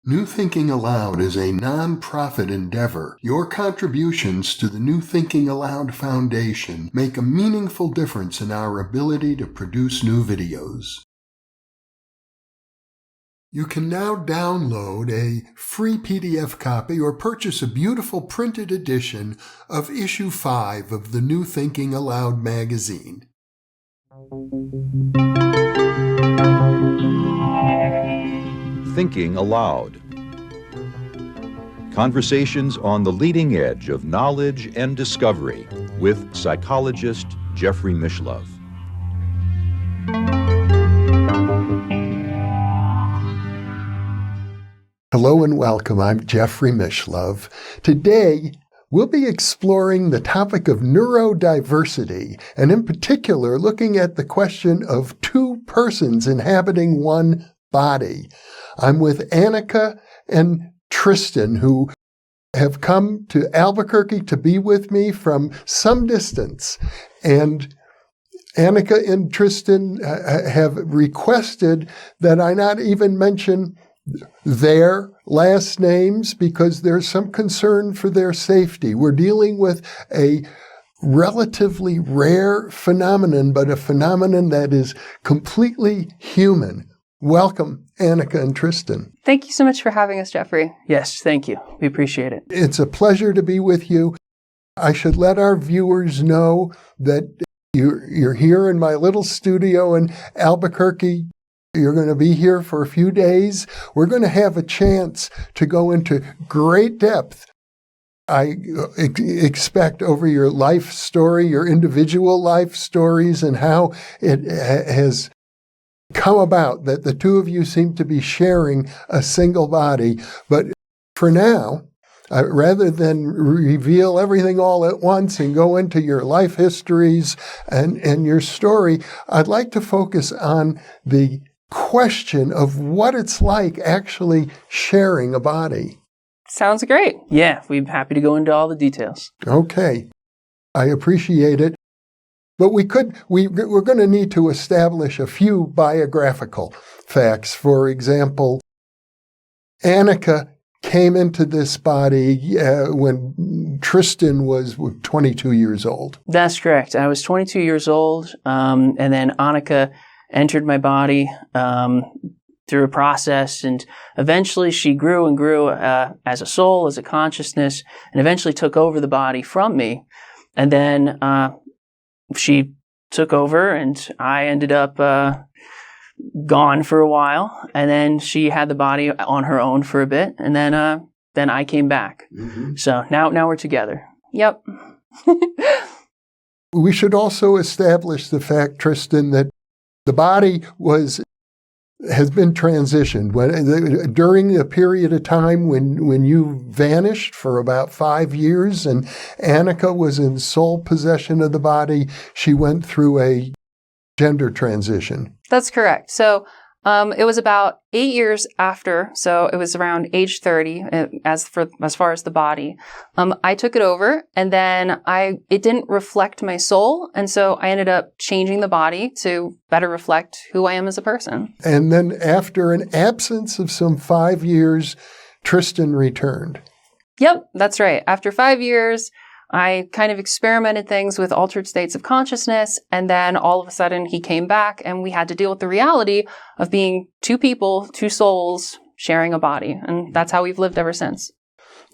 New Thinking Aloud is a non-profit endeavor. Your contributions to the New Thinking Aloud Foundation make a meaningful difference in our ability to produce new videos. You can now download a free PDF copy or purchase a beautiful printed edition of Issue 5 of the New Thinking Aloud magazine. Thinking Aloud. Conversations on the leading edge of knowledge and discovery with psychologist Jeffrey Mishlove. Hello and welcome. I'm Jeffrey Mishlove. Today, we'll be exploring the topic of neurodiversity, and in particular, looking at the question of two persons inhabiting one body. I'm with Annika and Tristan, who have come to Albuquerque to be with me from some distance. And Annika and Tristan have requested that I not even mention their last names because there's some concern for their safety. We're dealing with a relatively rare phenomenon, but a phenomenon that is completely human. Welcome, Annika and Tristan. Thank you so much for having us, Jeffrey. Yes, thank you. We appreciate it. It's a pleasure to be with you. I should let our viewers know that you're here in my little studio in Albuquerque. You're going to be here for a few days. We're going to have a chance to go into great depth, I expect, over your life story, your individual life stories, and how it has come about that the two of you seem to be sharing a single body. But for now, rather than reveal everything all at once and go into your life histories and your story, I'd like to focus on the question of what it's like actually sharing a body. Sounds great. Yeah, we'd be happy to go into all the details. Okay. I appreciate it. But we're going to need to establish a few biographical facts. For example, Annika came into this body when Tristan was 22 years old. That's correct. I was 22 years old, and then Annika entered my body through a process, and eventually she grew and grew as a soul, as a consciousness, and eventually took over the body from me. And then she took over, and I ended up gone for a while, and then she had the body on her own for a bit, and then I came back. Mm-hmm. So now we're together. Yep. We should also establish the fact, Tristan, that the body has been transitioned. During a period of time when you vanished for about 5 years and Annika was in sole possession of the body, she went through a gender transition. That's correct. So it was about 8 years after, so it was around age 30 as far as the body. I took it over, and then it didn't reflect my soul, and so I ended up changing the body to better reflect who I am as a person. And then after an absence of some 5 years, Tristan returned. Yep, that's right. After 5 years, I kind of experimented things with altered states of consciousness, and then all of a sudden he came back, and we had to deal with the reality of being two people, two souls, sharing a body. And that's how we've lived ever since.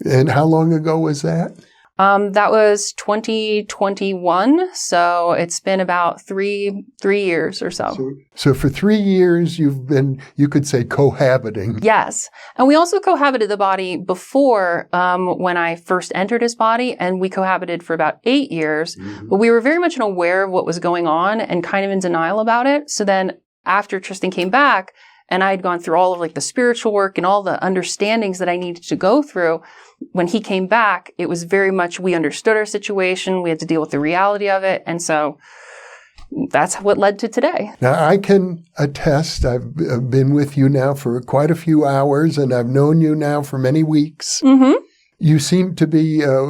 And how long ago was that? That was 2021, so it's been about three years or so. So for 3 years, you've been, you could say, cohabiting. Yes. And we also cohabited the body before when I first entered his body, and we cohabited for about 8 years. Mm-hmm. But we were very much aware of what was going on and kind of in denial about it. So then after Tristan came back, and I had gone through all of the spiritual work and all the understandings that I needed to go through, when he came back, it was very much we understood our situation. We had to deal with the reality of it. And so that's what led to today. Now, I can attest, I've been with you now for quite a few hours, and I've known you now for many weeks. Mm-hmm. You seem to be a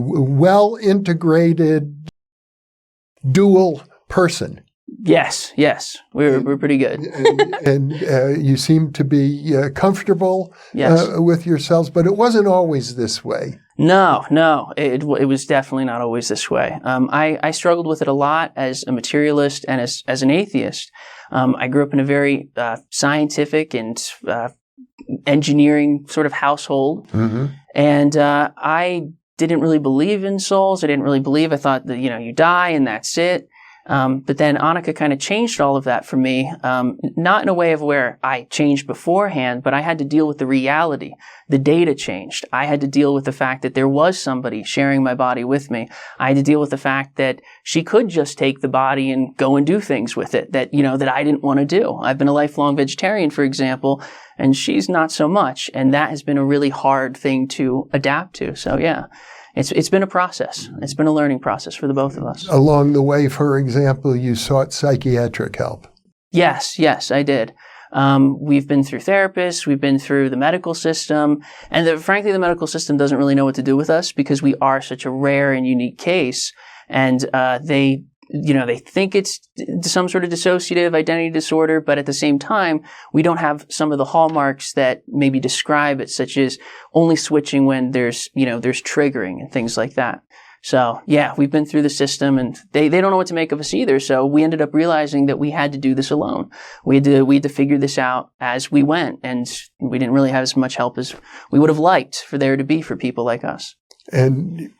well-integrated dual person. Yes. We're pretty good. and you seem to be comfortable with yourselves, but it wasn't always this way. No, it was definitely not always this way. I struggled with it a lot as a materialist and as an atheist. I grew up in a very scientific and engineering sort of household, and I didn't really believe in souls. I thought that, you die and that's it. But then Annika kind of changed all of that for me, not in a way of where I changed beforehand, but I had to deal with the reality. The data changed. I had to deal with the fact that there was somebody sharing my body with me. I had to deal with the fact that she could just take the body and go and do things with it that, that I didn't want to do. I've been a lifelong vegetarian, for example, and she's not so much. And that has been a really hard thing to adapt to. So yeah. It's been a process. It's been a learning process for the both of us. Along the way, for example, you sought psychiatric help. Yes, I did. We've been through therapists. We've been through the medical system. And frankly, the medical system doesn't really know what to do with us because we are such a rare and unique case. And they think it's some sort of dissociative identity disorder, but at the same time, we don't have some of the hallmarks that maybe describe it, such as only switching when there's triggering and things like that. So yeah, we've been through the system and they don't know what to make of us either. So we ended up realizing that we had to do this alone. We had to figure this out as we went, and we didn't really have as much help as we would have liked for there to be for people like us. And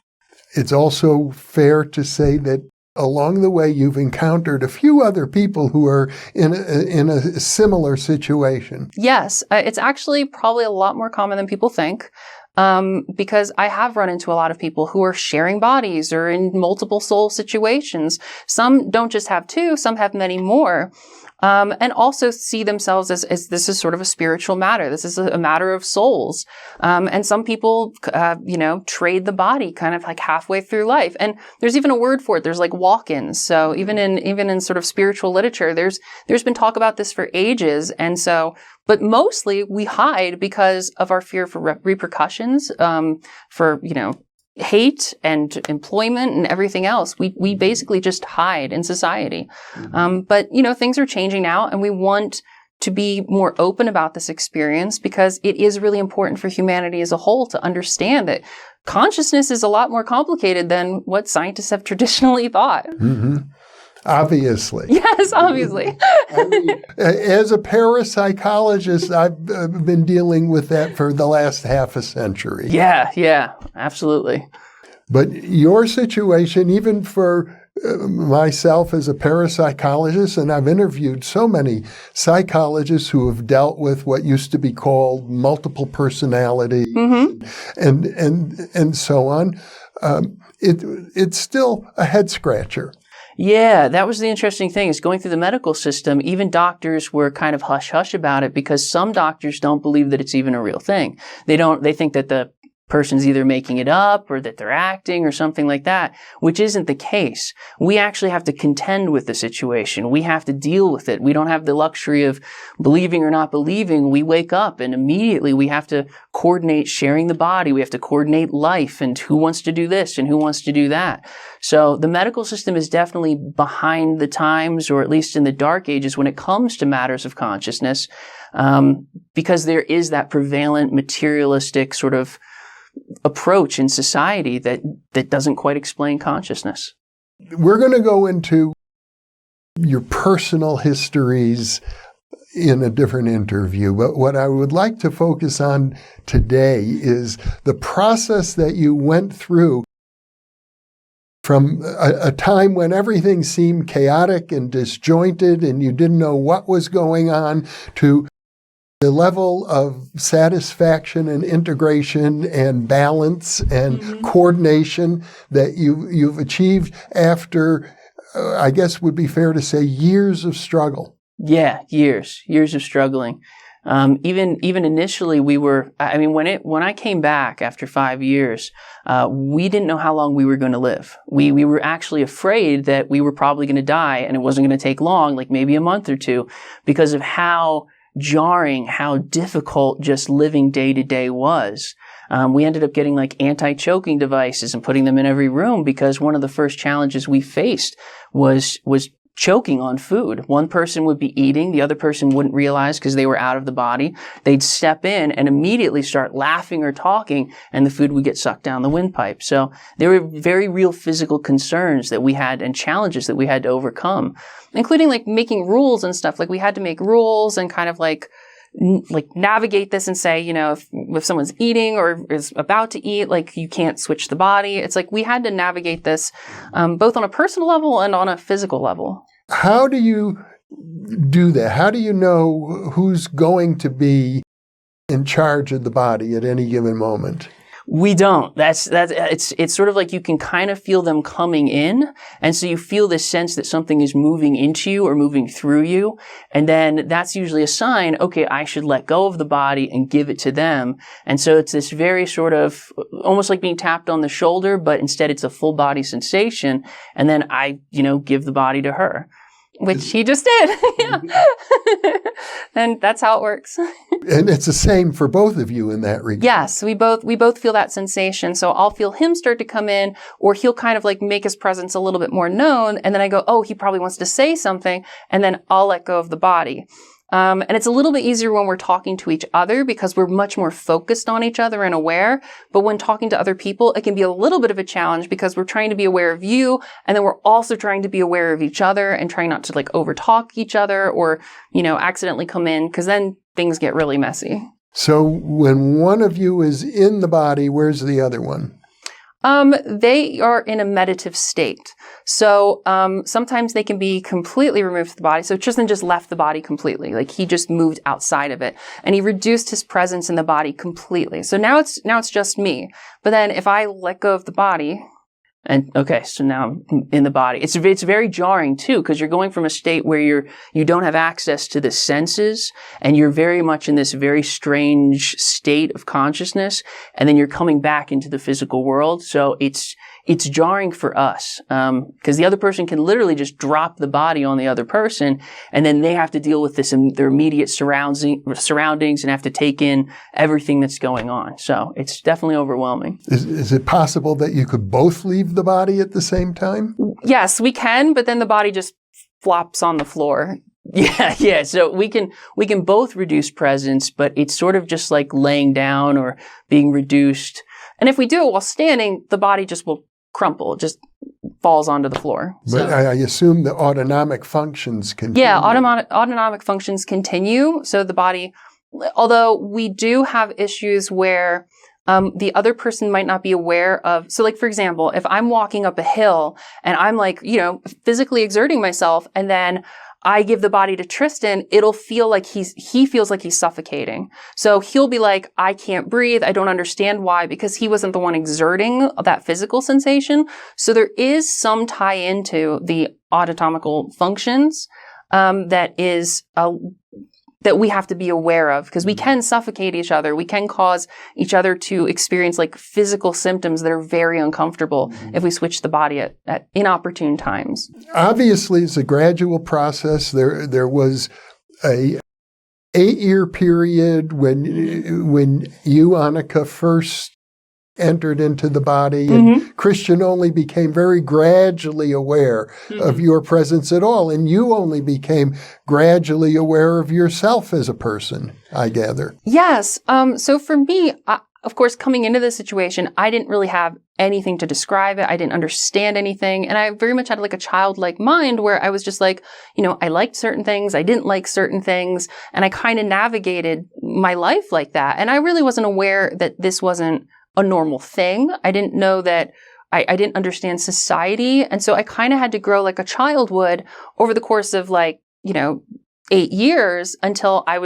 it's also fair to say that along the way, you've encountered a few other people who are in a similar situation. Yes, it's actually probably a lot more common than people think, because I have run into a lot of people who are sharing bodies or in multiple soul situations. Some don't just have two, some have many more. And also see themselves as this is sort of a spiritual matter. This is a matter of souls. And some people, trade the body kind of like halfway through life. And there's even a word for it. There's like walk-ins. So even in sort of spiritual literature, there's been talk about this for ages. And so, but mostly we hide because of our fear for repercussions, for, hate and employment and everything else. We basically just hide in society. But, things are changing now, and we want to be more open about this experience because it is really important for humanity as a whole to understand that consciousness is a lot more complicated than what scientists have traditionally thought. Mm-hmm. Obviously. Yes, obviously. I mean, as a parapsychologist, I've been dealing with that for the last half a century. Yeah, absolutely. But your situation, even for myself as a parapsychologist, and I've interviewed so many psychologists who have dealt with what used to be called multiple personality, and so on, it's still a head scratcher. Yeah, that was the interesting thing is going through the medical system, even doctors were kind of hush-hush about it because some doctors don't believe that it's even a real thing. They think that the person's either making it up or that they're acting or something like that, which isn't the case. We actually have to contend with the situation. We have to deal with it. We don't have the luxury of believing or not believing. We wake up and immediately we have to coordinate sharing the body. We have to coordinate life and who wants to do this and who wants to do that. So the medical system is definitely behind the times, or at least in the dark ages when it comes to matters of consciousness, because there is that prevalent materialistic sort of approach in society that doesn't quite explain consciousness. We're going to go into your personal histories in a different interview, but what I would like to focus on today is the process that you went through from a time when everything seemed chaotic and disjointed and you didn't know what was going on to the level of satisfaction and integration and balance and coordination that you've achieved after, I guess would be fair to say, years of struggle. Yeah, years of struggling. Even initially when I came back after 5 years, we didn't know how long we were going to live. We were actually afraid that we were probably going to die and it wasn't going to take long, like maybe a month or two, because of how jarring, how difficult just living day to day was. We ended up getting like anti-choking devices and putting them in every room because one of the first challenges we faced was choking on food. One person would be eating, the other person wouldn't realize because they were out of the body. They'd step in and immediately start laughing or talking, and the food would get sucked down the windpipe. So there were very real physical concerns that we had and challenges that we had to overcome, including like making rules and stuff. Like we had to make rules and kind of like navigate this and say, if someone's eating or is about to eat, like you can't switch the body. It's like we had to navigate this both on a personal level and on a physical level. How do you do that? How do you know who's going to be in charge of the body at any given moment? We don't. It's sort of like you can kind of feel them coming in. And so you feel this sense that something is moving into you or moving through you. And then that's usually a sign, okay, I should let go of the body and give it to them. And so it's this very sort of almost like being tapped on the shoulder, but instead it's a full body sensation. And then I, give the body to her. Which he just did. Yeah. And that's how it works. And it's the same for both of you in that regard. Yes, we both feel that sensation. So I'll feel him start to come in, or he'll kind of like make his presence a little bit more known. And then I go, oh, he probably wants to say something. And then I'll let go of the body. And it's a little bit easier when we're talking to each other because we're much more focused on each other and aware. But when talking to other people, it can be a little bit of a challenge because we're trying to be aware of you. And then we're also trying to be aware of each other and trying not to like overtalk each other or, accidentally come in, because then things get really messy. So when one of you is in the body, where's the other one? They are in a meditative state. So, sometimes they can be completely removed from the body. So Tristan just left the body completely. Like he just moved outside of it and he reduced his presence in the body completely. So now it's just me. But then if I let go of the body, and okay, so now I'm in the body. It's very jarring too, because you're going from a state where you don't have access to the senses, and you're very much in this very strange state of consciousness, and then you're coming back into the physical world. So it's jarring for us, because the other person can literally just drop the body on the other person, and then they have to deal with this in their immediate surroundings and have to take in everything that's going on. So it's definitely overwhelming. Is it possible that you could both leave the body at the same time? Yes, we can, but then the body just flops on the floor. Yeah. So we can both reduce presence, but it's sort of just like laying down or being reduced. And if we do it while standing, the body just will crumple, just falls onto the floor. But I assume the autonomic functions continue. Yeah, autonomic functions continue. So the body, although we do have issues where the other person might not be aware of. So like, for example, if I'm walking up a hill and I'm like, physically exerting myself, and then I give the body to Tristan, it'll feel like he feels like he's suffocating. So he'll be like, I can't breathe. I don't understand why, because he wasn't the one exerting that physical sensation. So there is some tie into the autonomical functions, that we have to be aware of, because we can suffocate each other. We can cause each other to experience like physical symptoms that are very uncomfortable if we switch the body at inopportune times. Obviously, it's a gradual process. There was a 8-year period when you, Annika, first entered into the body, and Christian only became very gradually aware of your presence at all, and you only became gradually aware of yourself as a person, I gather. Yes. So for me, of course, coming into this situation, I didn't really have anything to describe it. I didn't understand anything. And I very much had like a childlike mind where I was just like, I liked certain things. I didn't like certain things. And I kind of navigated my life like that. And I really wasn't aware that this wasn't a normal thing. I didn't know that I didn't understand society. And so I kind of had to grow like a child would over the course of 8 years until I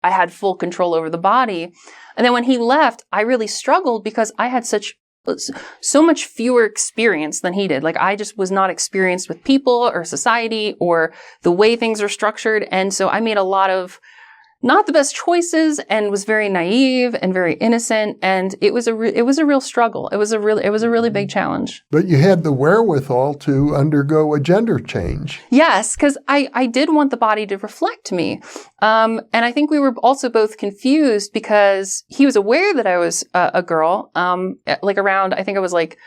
had full control over the body. And then when he left, I really struggled because I had so much fewer experience than he did. Like I just was not experienced with people or society or the way things are structured. And so I made a lot of not the best choices and was very naive and very innocent. And it was a real struggle. It was a really big challenge. But you had the wherewithal to undergo a gender change. Yes, because I did want the body to reflect me. And I think we were also both confused because he was aware that I was a girl, like around, I think I was like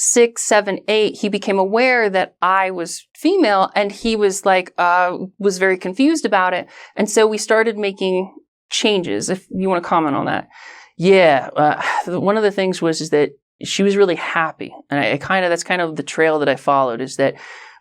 6, 7, 8, he became aware that I was female, and he was like, was very confused about it. And so we started making changes, if you want to comment on that. Yeah. One of the things is that she was really happy. And that's kind of the trail that I followed, is that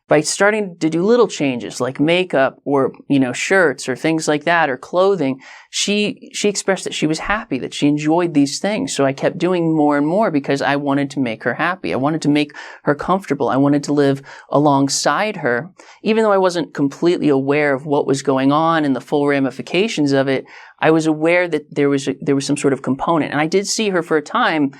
by starting to do little changes like makeup or, shirts or things like that, or clothing, she expressed that she was happy, that she enjoyed these things. So I kept doing more and more because I wanted to make her happy. I wanted to make her comfortable. I wanted to live alongside her. Even though I wasn't completely aware of what was going on and the full ramifications of it, I was aware that there was some sort of component. And I did see her for a time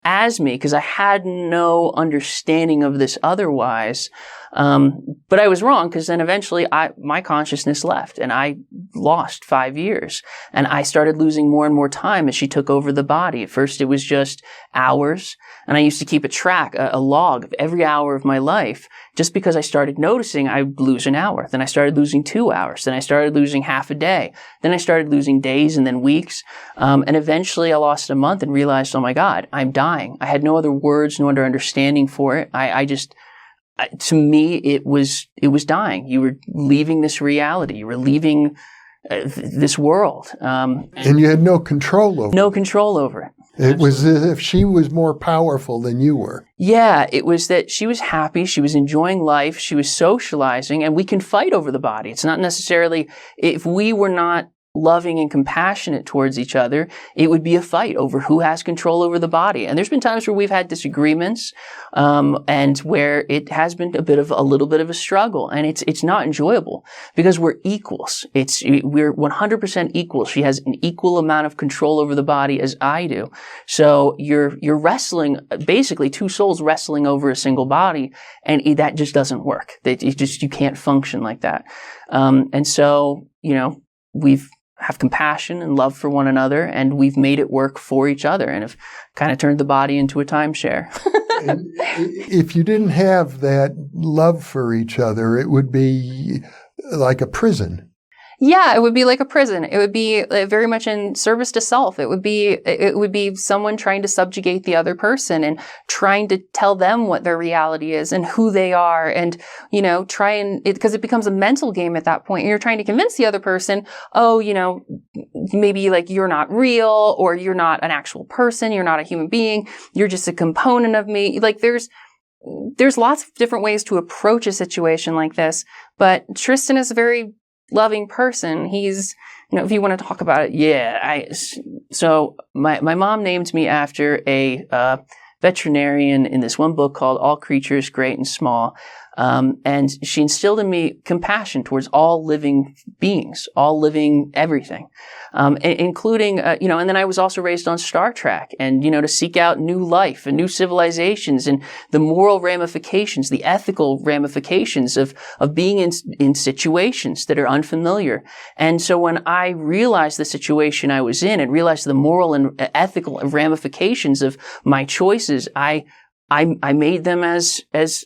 as me, because I had no understanding of this otherwise. But I was wrong, because then eventually my consciousness left, and I lost 5 years. And I started losing more and more time as she took over the body. At first it was just hours, and I used to keep a log of every hour of my life. Just because I started noticing I would lose an hour. Then I started losing 2 hours. Then I started losing half a day. Then I started losing days and then weeks. And eventually I lost a month and realized, oh my God, I'm dying. I had no other words, no other understanding for it. To me, it was dying. You were leaving this reality. You were leaving this world. And you had no control over it. No control over it. It was as if she was more powerful than you were. Yeah, it was that she was happy, she was enjoying life, she was socializing, and we can fight over the body. It's not necessarily, if we were not loving and compassionate towards each other, it would be a fight over who has control over the body. And there's been times where we've had disagreements, and where it has been a little bit of a struggle, and it's not enjoyable because we're equals. We're 100% equal. She has an equal amount of control over the body as I do. So you're wrestling, basically two souls wrestling over a single body, and that just doesn't work. You can't function like that. And so, we've have compassion and love for one another, and we've made it work for each other, and have kind of turned the body into a timeshare. And if you didn't have that love for each other, it would be like a prison. Yeah, it would be like a prison. It would be very much in service to self. It would be someone trying to subjugate the other person and trying to tell them what their reality is and who they are, and because it becomes a mental game at that point. And you're trying to convince the other person, maybe like you're not real, or you're not an actual person, you're not a human being, you're just a component of me. Like there's lots of different ways to approach a situation like this, but Tristan is a very loving person. He's, if you want to talk about it, yeah. So my mom named me after a veterinarian in this one book called All Creatures Great and Small. And she instilled in me compassion towards all living beings, all living everything, including, and then I was also raised on Star Trek, and, to seek out new life and new civilizations and the moral ramifications, the ethical ramifications of being in situations that are unfamiliar. And so when I realized the situation I was in and realized the moral and ethical ramifications of my choices, I made them as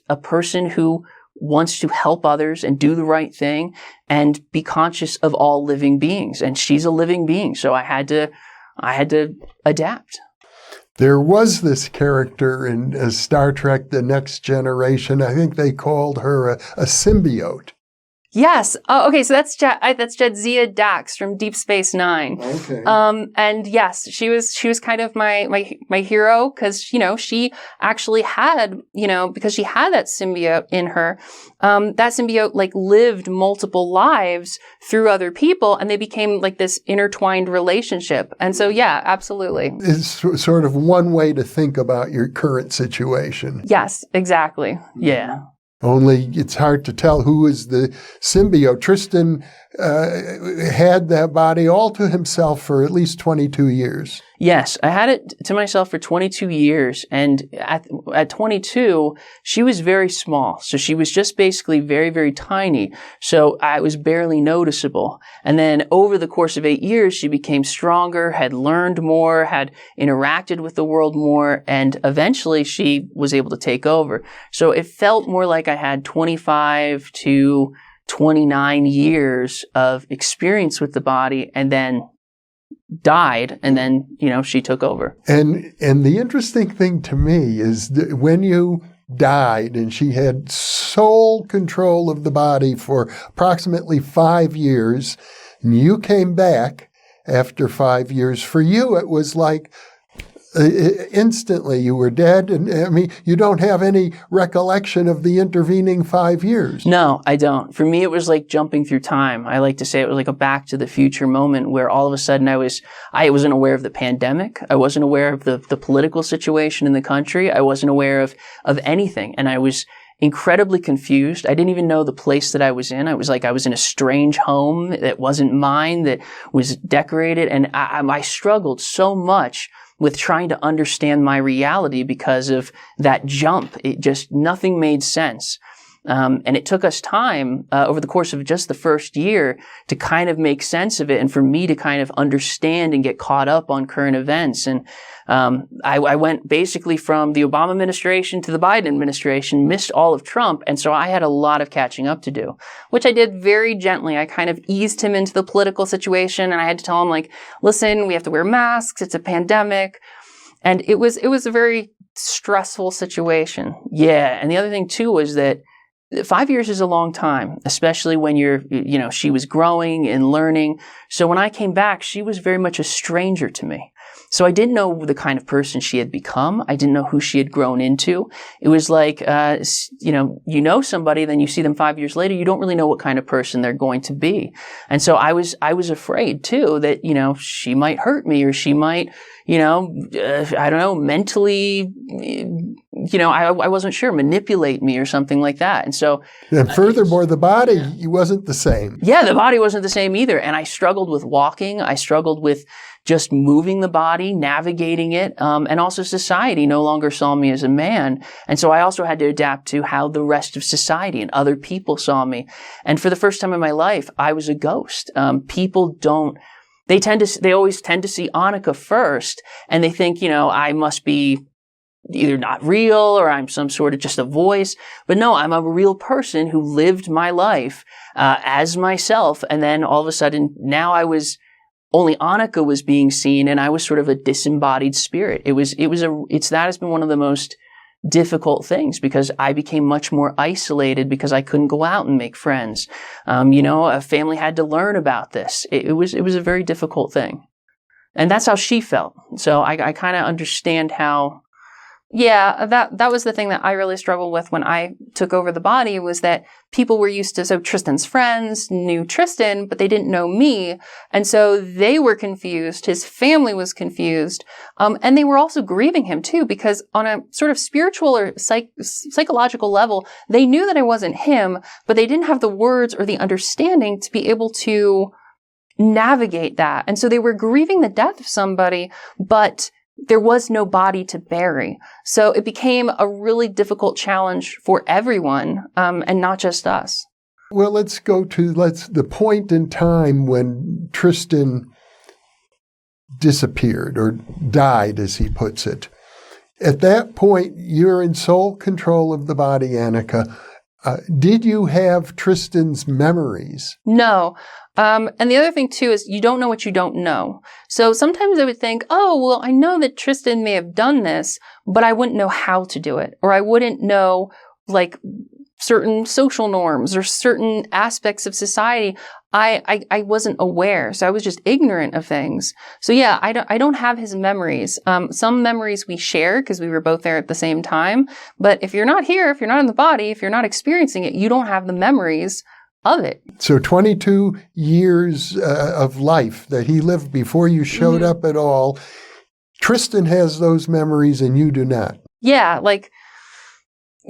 a person who wants to help others and do the right thing and be conscious of all living beings. And she's a living being, so I had to adapt. There was this character in Star Trek: The Next Generation. I think they called her a symbiote. Yes. Oh, okay. So that's Jadzia Dax from Deep Space Nine. Okay. And yes, she was kind of my hero, because, she actually had, because she had that symbiote in her, that symbiote lived multiple lives through other people, and they became like this intertwined relationship. And so, yeah, absolutely. It's sort of one way to think about your current situation. Yes, exactly. Yeah. Only it's hard to tell who is the symbiote. Tristan had that body all to himself for at least 22 years. Yes, I had it to myself for 22 years. And at 22, she was very small. So she was just basically very, very tiny. So I was barely noticeable. And then over the course of 8 years, she became stronger, had learned more, had interacted with the world more, and eventually she was able to take over. So it felt more like I had 25 to 29 years of experience with the body, and then died, and then, she took over. And the interesting thing to me is that when you died and she had sole control of the body for approximately 5 years, and you came back after 5 years, for you it was like instantly you were dead. And I mean, you don't have any recollection of the intervening 5 years. No, I don't. For me, it was like jumping through time. I like to say it was like a Back to the Future moment where all of a sudden I wasn't aware of the pandemic. I wasn't aware of the political situation in the country. I wasn't aware of anything. And I was incredibly confused. I didn't even know the place that I was in. I was in a strange home that wasn't mine, that was decorated. And I struggled so much with trying to understand my reality because of that jump. Nothing made sense. And it took us time over the course of just the first year to kind of make sense of it, and for me to kind of understand and get caught up on current events. And I went basically from the Obama administration to the Biden administration, missed all of Trump, and so I had a lot of catching up to do, which I did very gently. I kind of eased him into the political situation, and I had to tell him, like, listen, we have to wear masks, it's a pandemic. And it was a very stressful situation. Yeah, and the other thing too was that 5 years is a long time, especially when she was growing and learning. So when I came back, she was very much a stranger to me. So I didn't know the kind of person she had become. I didn't know who she had grown into. It was like, somebody, then you see them 5 years later, you don't really know what kind of person they're going to be. And so I was afraid too that, she might hurt me, or she might, I don't know, mentally, I wasn't sure, manipulate me or something like that. And so. And furthermore, the body wasn't the same. Yeah, the body wasn't the same either. And I struggled with walking. I struggled with just moving the body, navigating it. And also society no longer saw me as a man. And so I also had to adapt to how the rest of society and other people saw me. And for the first time in my life, I was a ghost. People don't. They always tend to see Annika first, and they think, I must be either not real or I'm some sort of just a voice. But no, I'm a real person who lived my life as myself. And then all of a sudden, now only Annika was being seen, and I was sort of a disembodied spirit. That has been one of the most difficult things, because I became much more isolated because I couldn't go out and make friends. A family had to learn about this. It was a very difficult thing. And that's how she felt. So I kind of understand how. Yeah, that was the thing that I really struggled with when I took over the body, was that people were used to, so Tristan's friends knew Tristan, but they didn't know me. And so they were confused. His family was confused. And they were also grieving him too, because on a sort of spiritual or psychological level, they knew that I wasn't him, but they didn't have the words or the understanding to be able to navigate that. And so they were grieving the death of somebody, but there was no body to bury. So it became a really difficult challenge for everyone, and not just us. Well, let's go to the point in time when Tristan disappeared, or died, as he puts it. At that point, you're in sole control of the body, Annika. Did you have Tristan's memories? No. And the other thing too is you don't know what you don't know. So sometimes I would think, oh, well, I know that Tristan may have done this, but I wouldn't know how to do it. Or I wouldn't know, like, certain social norms or certain aspects of society. I wasn't aware. So I was just ignorant of things. So yeah, I don't have his memories. Some memories we share because we were both there at the same time. But if you're not here, if you're not in the body, if you're not experiencing it, you don't have the memories of it. So 22 years of life that he lived before you showed up at all. Tristan has those memories and you do not.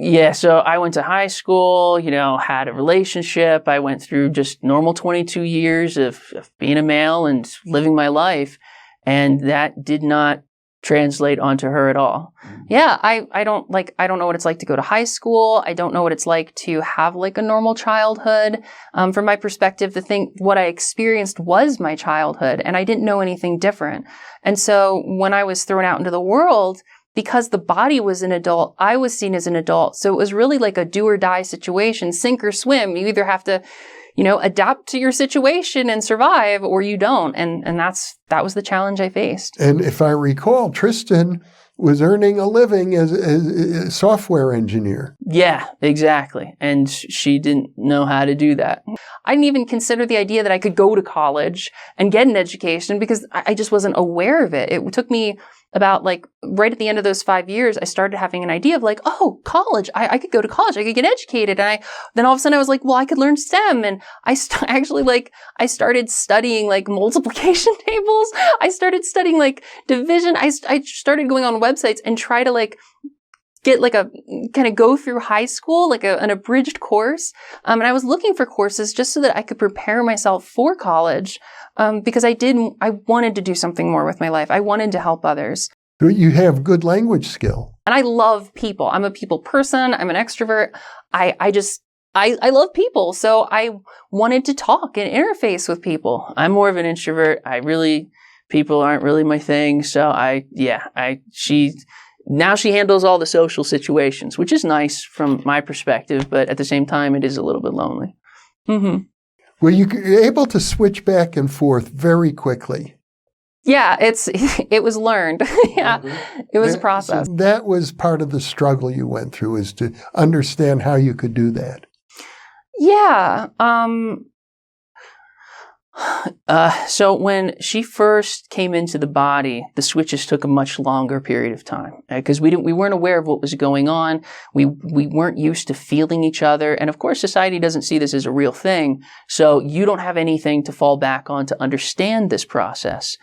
Yeah, so I went to high school, had a relationship. I went through just normal 22 years of being a male and living my life. And that did not translate onto her at all. Yeah, I don't know what it's like to go to high school. I don't know what it's like to have a normal childhood. From my perspective, what I experienced was my childhood, and I didn't know anything different. And so when I was thrown out into the world, because the body was an adult, I was seen as an adult. So it was really like a do or die situation, sink or swim. You either have to, adapt to your situation and survive, or you don't. And that was the challenge I faced. And if I recall, Tristan was earning a living as a software engineer. Yeah, exactly. And she didn't know how to do that. I didn't even consider the idea that I could go to college and get an education because I just wasn't aware of it. It took me about right at the end of those 5 years, I started having an idea of oh, college, I could go to college, I could get educated. And then all of a sudden I was well, I could learn STEM. And I started studying multiplication tables. I started studying division. I started going on websites and try to get a kind of go through high school, an abridged course. And I was looking for courses just so that I could prepare myself for college. Because I wanted to do something more with my life. I wanted to help others. You have good language skill. And I love people. I'm a people person. I'm an extrovert. I love people. So I wanted to talk and interface with people. I'm more of an introvert. People aren't really my thing. So now she handles all the social situations, which is nice from my perspective, but at the same time, it is a little bit lonely. Mm-hmm. Well, you're able to switch back and forth very quickly. Yeah, it was learned. Yeah, it was a process. So that was part of the struggle you went through, is to understand how you could do that. Yeah. So when she first came into the body, the switches took a much longer period of time because we weren't aware of what was going on. We weren't used to feeling each other. And of course, society doesn't see this as a real thing. So you don't have anything to fall back on to understand this process.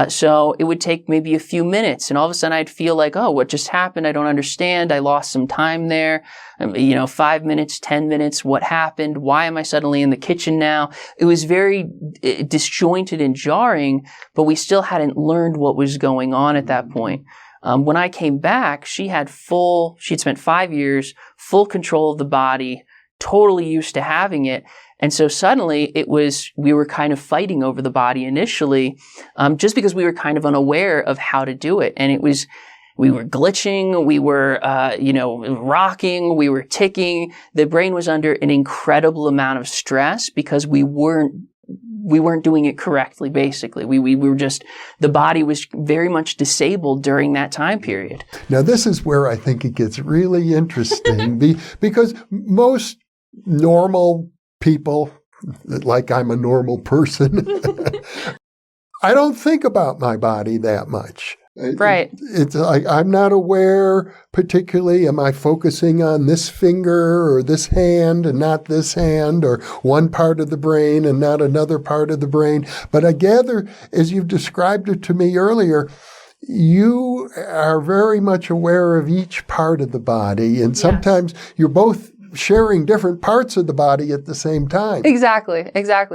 So it would take maybe a few minutes and all of a sudden I'd feel oh, what just happened? I don't understand. I lost some time there. 5 minutes, 10 minutes. What happened? Why am I suddenly in the kitchen now? It was very disjointed and jarring, but we still hadn't learned what was going on at that point. When I came back, she'd spent 5 years, full control of the body, totally used to having it. And so suddenly we were kind of fighting over the body initially, just because we were kind of unaware of how to do it. And we were glitching, we were, rocking, we were ticking. The brain was under an incredible amount of stress because we weren't doing it correctly, basically. We were just, the body was very much disabled during that time period. Now, this is where I think it gets really interesting because most normal people, like I'm a normal person, I don't think about my body that much. Right. It's I'm not aware particularly, am I focusing on this finger or this hand and not this hand, or one part of the brain and not another part of the brain. But I gather, as you've described it to me earlier, you are very much aware of each part of the body, and sometimes you're both sharing different parts of the body at the same time. Exactly.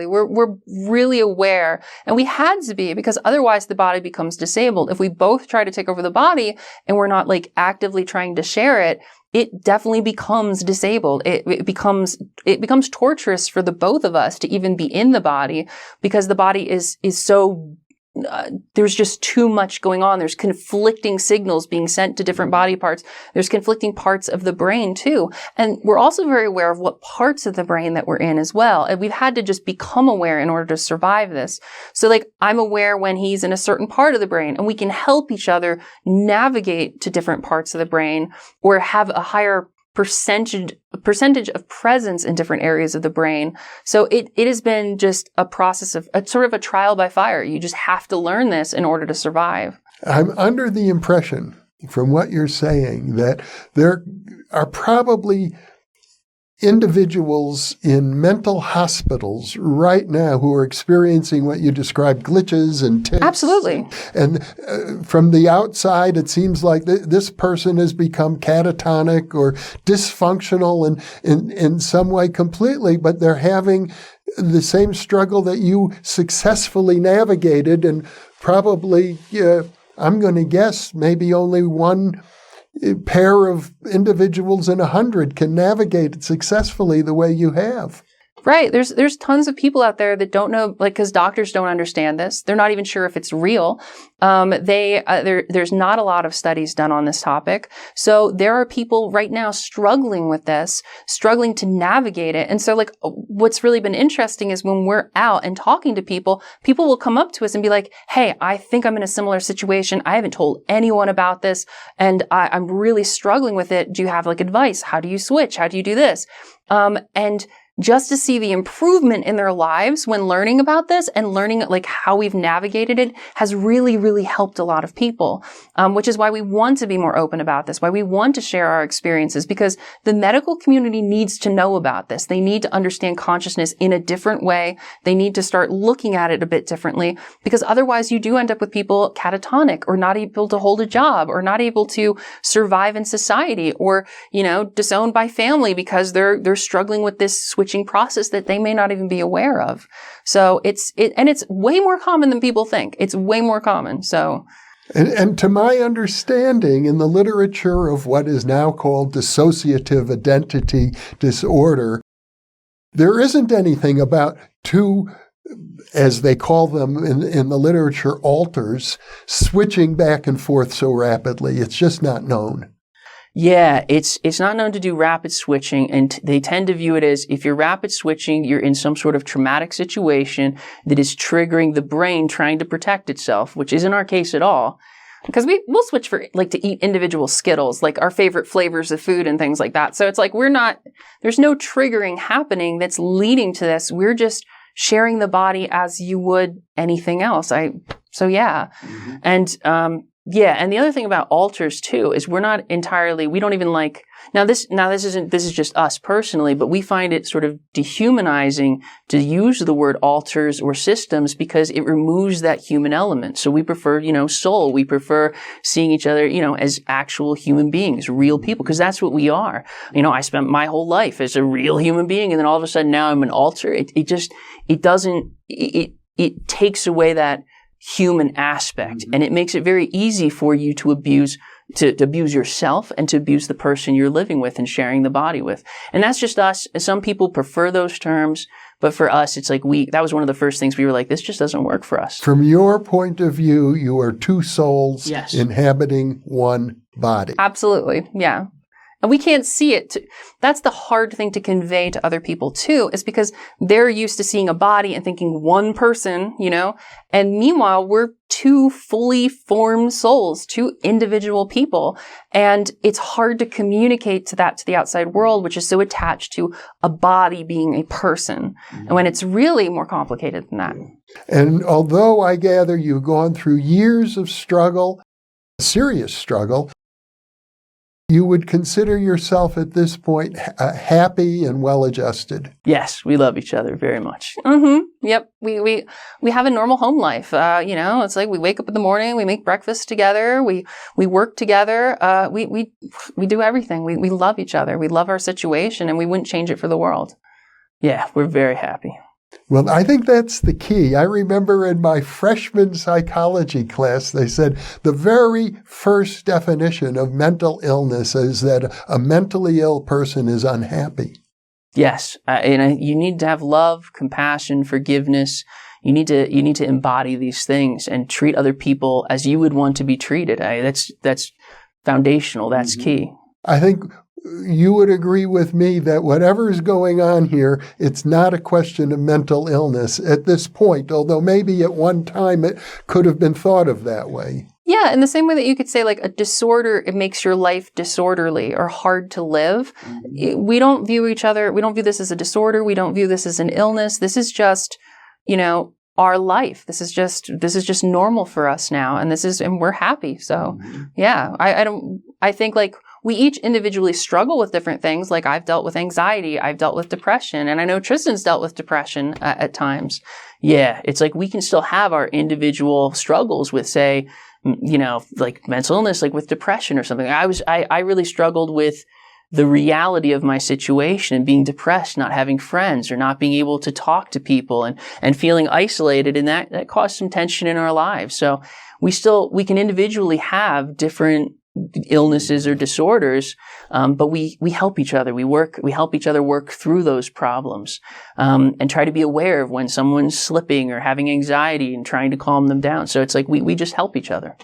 We're really aware, and we had to be, because otherwise the body becomes disabled. If we both try to take over the body and we're not actively trying to share it, it definitely becomes disabled. It becomes torturous for the both of us to even be in the body, because the body is so there's just too much going on. There's conflicting signals being sent to different body parts. There's conflicting parts of the brain too. And we're also very aware of what parts of the brain that we're in as well. And we've had to just become aware in order to survive this. So I'm aware when he's in a certain part of the brain, and we can help each other navigate to different parts of the brain, or have a higher percentage of presence in different areas of the brain. So it has been just a process of a sort of a trial by fire. You just have to learn this in order to survive. I'm under the impression from what you're saying that there are probably individuals in mental hospitals right now who are experiencing what you described, glitches and tics. Absolutely. And from the outside, it seems like this person has become catatonic or dysfunctional in some way completely, but they're having the same struggle that you successfully navigated, and probably, I'm going to guess, maybe only one pair of individuals in 100 can navigate it successfully the way you have. Right. There's tons of people out there that don't know, like, because doctors don't understand this. They're not even sure if it's real. There's not a lot of studies done on this topic. So there are people right now struggling with this, struggling to navigate it. And so, like, what's really been interesting is when we're out and talking to people, people will come up to us and be like, hey, I think I'm in a similar situation. I haven't told anyone about this, and I'm really struggling with it. Do you have, like, advice? How do you switch? How do you do this? And just to see the improvement in their lives when learning about this and learning, like, how we've navigated it has really, really helped a lot of people, which is why we want to be more open about this, why we want to share our experiences, because the medical community needs to know about this. They need to understand consciousness in a different way. They need to start looking at it a bit differently, because otherwise you do end up with people catatonic or not able to hold a job or not able to survive in society, or, you know, disowned by family because they're struggling with this switching process that they may not even be aware of. So it's way more common than people think. It's way more common. So. And to my understanding, in the literature of what is now called dissociative identity disorder, there isn't anything about two, as they call them in the literature, alters, switching back and forth so rapidly. It's just not known. Yeah, it's not known to do rapid switching, and they tend to view it as if you're rapid switching, you're in some sort of traumatic situation that is triggering the brain trying to protect itself, which isn't our case at all. Because we'll switch for, like, to eat individual Skittles, like our favorite flavors of food and things like that. So it's like there's no triggering happening that's leading to this. We're just sharing the body as you would anything else. Yeah. Mm-hmm. And, yeah, and the other thing about alters too is we don't even like, this is just us personally, but we find it sort of dehumanizing to use the word alters or systems because it removes that human element. So we prefer, soul. We prefer seeing each other, as actual human beings, real people, because that's what we are. I spent my whole life as a real human being, and then all of a sudden now I'm an alter. It takes away that human aspect, mm-hmm. and it makes it very easy for you to abuse yourself and to abuse the person you're living with and sharing the body with. And that's just us. Some people prefer those terms, but for us, it's like that was one of the first things we were like, this just doesn't work for us. From your point of view, you are two souls yes. inhabiting one body. Absolutely. Yeah. And we can't see it. That's the hard thing to convey to other people too, is because they're used to seeing a body and thinking one person, and meanwhile we're two fully formed souls, two individual people. And it's hard to communicate to the outside world, which is so attached to a body being a person. Mm-hmm. And when it's really more complicated than that. And although I gather you've gone through years of struggle, serious struggle, you would consider yourself at this point happy and well-adjusted. Yes, we love each other very much. Mm-hmm. Yep, we have a normal home life. It's like we wake up in the morning, we make breakfast together, we work together, we do everything. We love each other. We love our situation, and we wouldn't change it for the world. Yeah, we're very happy. Well, I think that's the key. I remember in my freshman psychology class, they said the very first definition of mental illness is that a mentally ill person is unhappy. Yes. You need to have love, compassion, forgiveness. You need to embody these things and treat other people as you would want to be treated. That's foundational. That's mm-hmm. key. I think you would agree with me that whatever is going on here, it's not a question of mental illness at this point, although maybe at one time it could have been thought of that way. Yeah, in the same way that you could say, like, a disorder, it makes your life disorderly or hard to live. Mm-hmm. We don't view this as a disorder. We don't view this as an illness. This is just, our life. This is just normal for us now. And we're happy. So mm-hmm. yeah, I think, like, we each individually struggle with different things. Like, I've dealt with anxiety, I've dealt with depression, and I know Tristan's dealt with depression at times. Yeah, it's like we can still have our individual struggles with, say, like mental illness, like with depression or something. I really struggled with the reality of my situation and being depressed, not having friends or not being able to talk to people and feeling isolated, and that caused some tension in our lives. So we can individually have different illnesses or disorders, but we help each other. We help each other work through those problems, and try to be aware of when someone's slipping or having anxiety and trying to calm them down. So it's like we just help each other.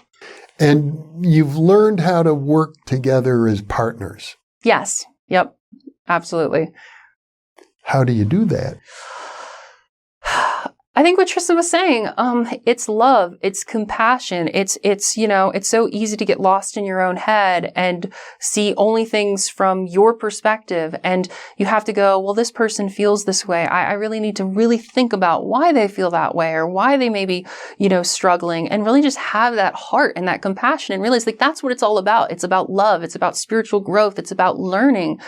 And you've learned how to work together as partners. Yes. Yep. Absolutely. How do you do that? I think what Tristan was saying, it's love, it's compassion, it's so easy to get lost in your own head and see only things from your perspective. And you have to go, well, this person feels this way. I really need to really think about why they feel that way or why they may be, struggling, and really just have that heart and that compassion and realize like that's what it's all about. It's about love. It's about spiritual growth. It's about learning.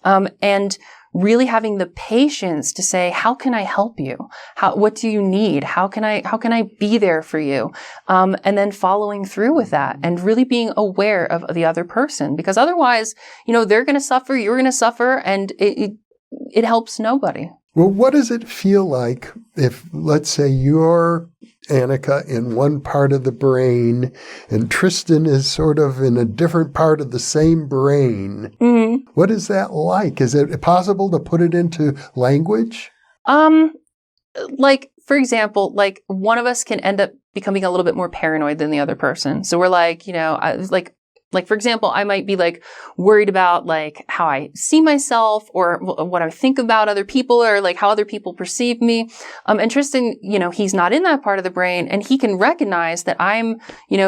And really having the patience to say, how can I help you? What do you need? How can I be there for you? And then following through with that and really being aware of the other person, because otherwise, they're going to suffer, you're going to suffer, and it helps nobody. Well, what does it feel like if, let's say, you're Annika in one part of the brain and Tristan is sort of in a different part of the same brain? Mm-hmm. What is that like? Is it possible to put it into language? Like, for example, like one of us can end up becoming a little bit more paranoid than the other person. So we're like, like, for example, I might be like worried about like how I see myself or what I think about other people or like how other people perceive me. And Tristan, he's not in that part of the brain and he can recognize that I'm,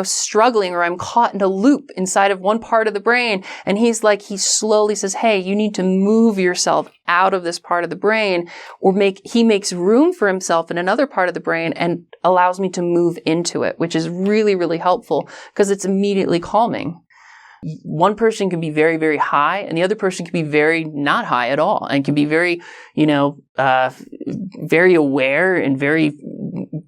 struggling or I'm caught in a loop inside of one part of the brain. And he slowly says, hey, you need to move yourself out of this part of the brain, or he makes room for himself in another part of the brain and allows me to move into it, which is really, really helpful because it's immediately calming. One person can be very, very high and the other person can be very not high at all and can be very, very aware and very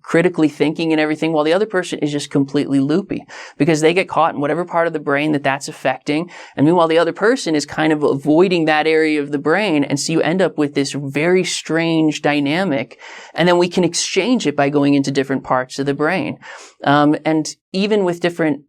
critically thinking and everything, while the other person is just completely loopy because they get caught in whatever part of the brain that's affecting. And meanwhile, the other person is kind of avoiding that area of the brain. And so you end up with this very strange dynamic. And then we can exchange it by going into different parts of the brain. And even with different,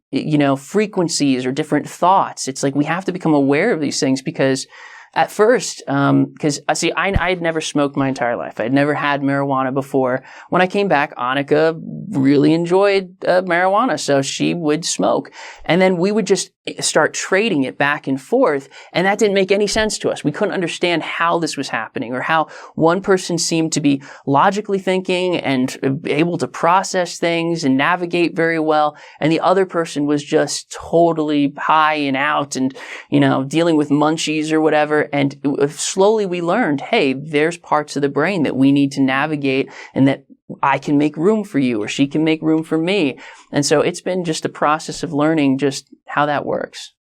frequencies or different thoughts, it's like we have to become aware of these things because at first, because I had never smoked my entire life. I'd never had marijuana before. When I came back, Annika really enjoyed marijuana, so she would smoke. And then we would just start trading it back and forth, and that didn't make any sense to us. We couldn't understand how this was happening or how one person seemed to be logically thinking and able to process things and navigate very well, and the other person was just totally high and out and, dealing with munchies or whatever. And slowly we learned, hey, there's parts of the brain that we need to navigate and that I can make room for you or she can make room for me. And so it's been just a process of learning just how that works.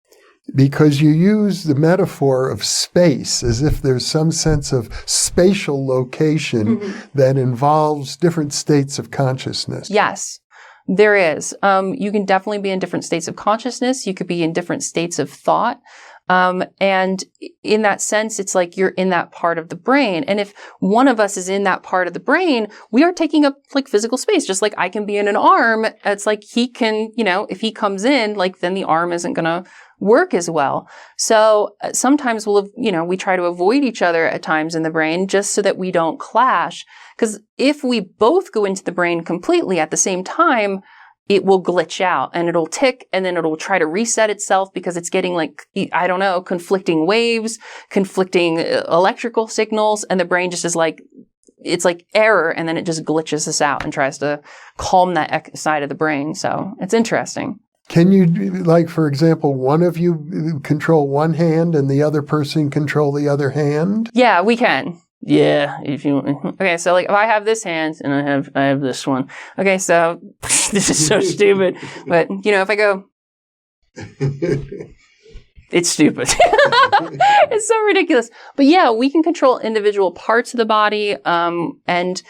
Because you use the metaphor of space as if there's some sense of spatial location that involves different states of consciousness. Yes. There is. You can definitely be in different states of consciousness. You could be in different states of thought. And in that sense, it's like you're in that part of the brain. And if one of us is in that part of the brain, we are taking up like physical space, just like I can be in an arm. It's like he can, if he comes in, like then the arm isn't going to work as well. So sometimes we try to avoid each other at times in the brain just so that we don't clash. Because if we both go into the brain completely at the same time, it will glitch out and it'll tick and then it'll try to reset itself because it's getting conflicting waves, conflicting electrical signals, and the brain just is like, it's like error, and then it just glitches us out and tries to calm that side of the brain. So it's interesting. Can you, like, for example, one of you control one hand and the other person control the other hand? Yeah, we can. Yeah, okay, so like if I have this hand and I have this one. Okay, so this is so stupid, but if I go, it's stupid. It's so ridiculous. But yeah, we can control individual parts of the body, and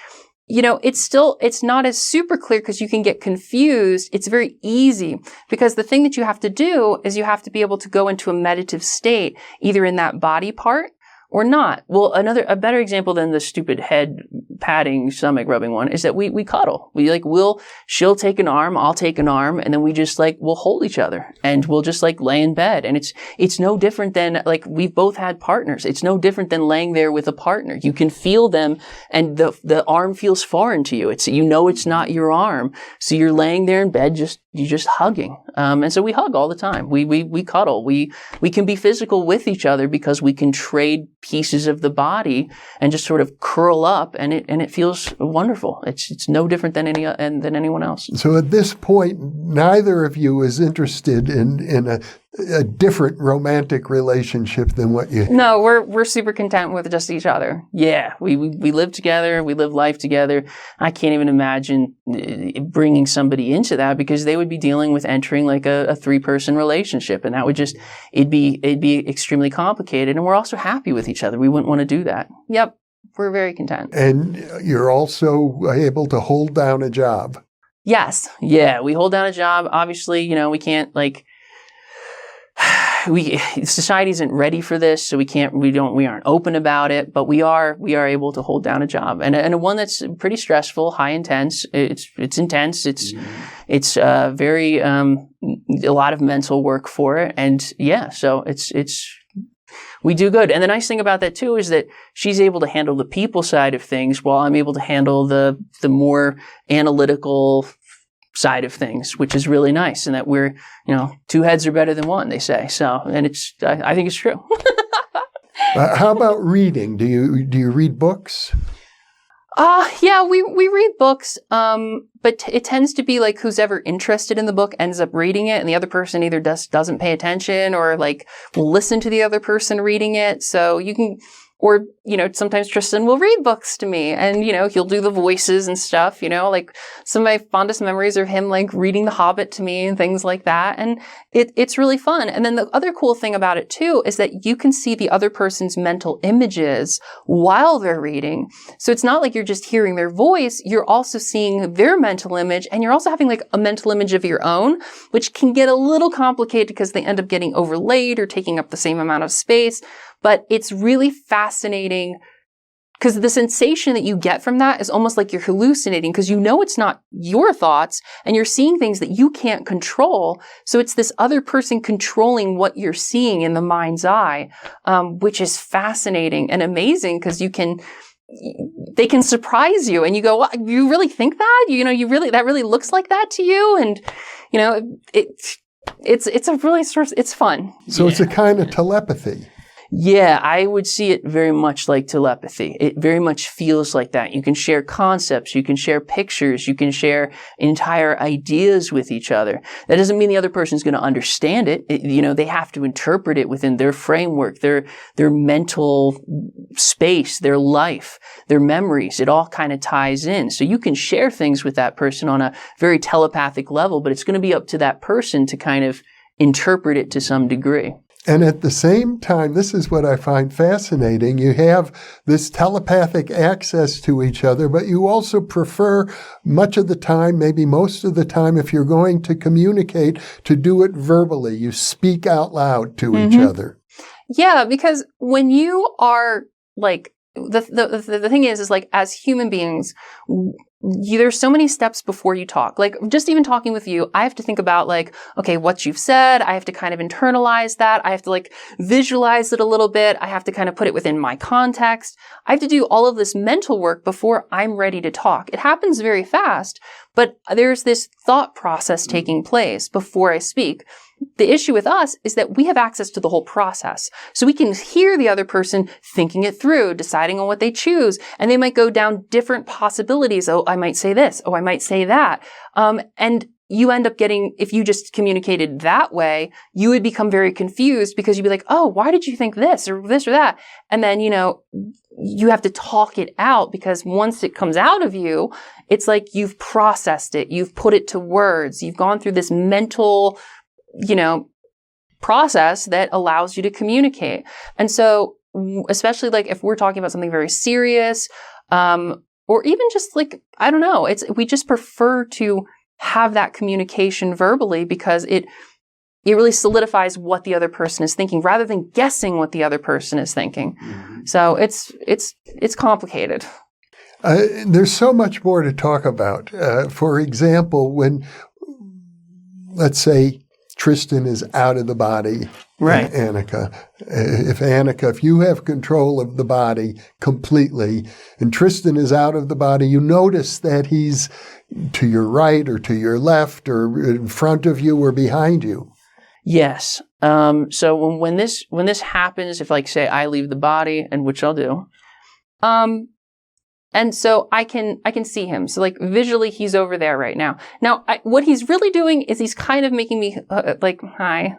it's not as super clear because you can get confused. It's very easy because the thing that you have to do is you have to be able to go into a meditative state, either in that body part or not. Well, a better example than the stupid head patting, stomach rubbing one is that we cuddle. She'll take an arm, I'll take an arm, and then we just we'll hold each other and we'll just lay in bed. And it's no different than we've both had partners. It's no different than laying there with a partner. You can feel them and the arm feels foreign to you. It's not your arm. So you're laying there in bed, you're just hugging. And so we hug all the time. We cuddle. We can be physical with each other because we can trade pieces of the body and just sort of curl up, and it feels wonderful. It's no different than anyone else. So at this point, neither of you is interested in a different romantic relationship than what you. No, we're super content with just each other. Yeah, we live together. We live life together. I can't even imagine bringing somebody into that because they would be dealing with entering a 3-person relationship, and that would it'd be extremely complicated. And we're also happy with each other. We wouldn't want to do that. Yep, we're very content. And you're also able to hold down a job. Yes, yeah, we hold down a job. Obviously, we can't society isn't ready for this, so we aren't open about it, but we are able to hold down a job and one that's pretty stressful, high intense. It's intense. It's very a lot of mental work for it, and yeah, so we do good. And the nice thing about that too is that she's able to handle the people side of things while I'm able to handle the more analytical side of things, which is really nice. And that we're, 2 heads are better than one, they say. So, and I think it's true. How about reading? Do you read books? Yeah, we read books, but it tends to be who's ever interested in the book ends up reading it, and the other person either doesn't pay attention or will listen to the other person reading it. So you can, or, sometimes Tristan will read books to me and, he'll do the voices and stuff, some of my fondest memories are him reading The Hobbit to me and things like that. And it's really fun. And then the other cool thing about it too is that you can see the other person's mental images while they're reading. So it's not you're just hearing their voice, you're also seeing their mental image, and you're also having a mental image of your own, which can get a little complicated because they end up getting overlaid or taking up the same amount of space. But it's really fascinating because the sensation that you get from that is almost like you're hallucinating because it's not your thoughts and you're seeing things that you can't control. So it's this other person controlling what you're seeing in the mind's eye, which is fascinating and amazing because they can surprise you and you go, well, you really think that? That really looks like that to you? And, it's a really it's fun. So It's a kind of telepathy. Yeah, I would see it very much like telepathy. It very much feels like that. You can share concepts, you can share pictures, you can share entire ideas with each other. That doesn't mean the other person's going to understand it. They have to interpret it within their framework, their mental space, their life, their memories. It all kind of ties in. So you can share things with that person on a very telepathic level, but it's going to be up to that person to kind of interpret it to some degree. And at the same time, this is what I find fascinating. You have this telepathic access to each other, but you also prefer much of the time, maybe most of the time, if you're going to communicate, to do it verbally. You speak out loud to each other. Yeah, because when you are the thing is as human beings, there's so many steps before you talk. Just even talking with you, I have to think about okay, what you've said. I have to kind of internalize that. I have to visualize it a little bit. I have to kind of put it within my context. I have to do all of this mental work before I'm ready to talk. It happens very fast, but there's this thought process taking place before I speak. The issue with us is that we have access to the whole process. So we can hear the other person thinking it through, deciding on what they choose, and they might go down different possibilities. Oh, I might say this. Oh, I might say that. And you end up getting, if you just communicated that way, you would become very confused because you'd be oh, why did you think this or that? And then, you have to talk it out because once it comes out of you, it's you've processed it. You've put it to words. You've gone through this mental process that allows you to communicate. And so, especially if we're talking about something very serious, or even just I don't know, we just prefer to have that communication verbally because it it really solidifies what the other person is thinking rather than guessing what the other person is thinking. So it's complicated. There's so much more to talk about. For example, when, let's say, Tristan is out of the body, Right. Annika. If you have control of the body completely, and Tristan is out of the body, you notice that he's to your right or to your left or in front of you or behind you. Yes. So when this happens, if like say I leave the body, and which I'll do, and so I can see him. So like visually, he's over there right now. Now, what he's really doing is he's kind of making me like, hi.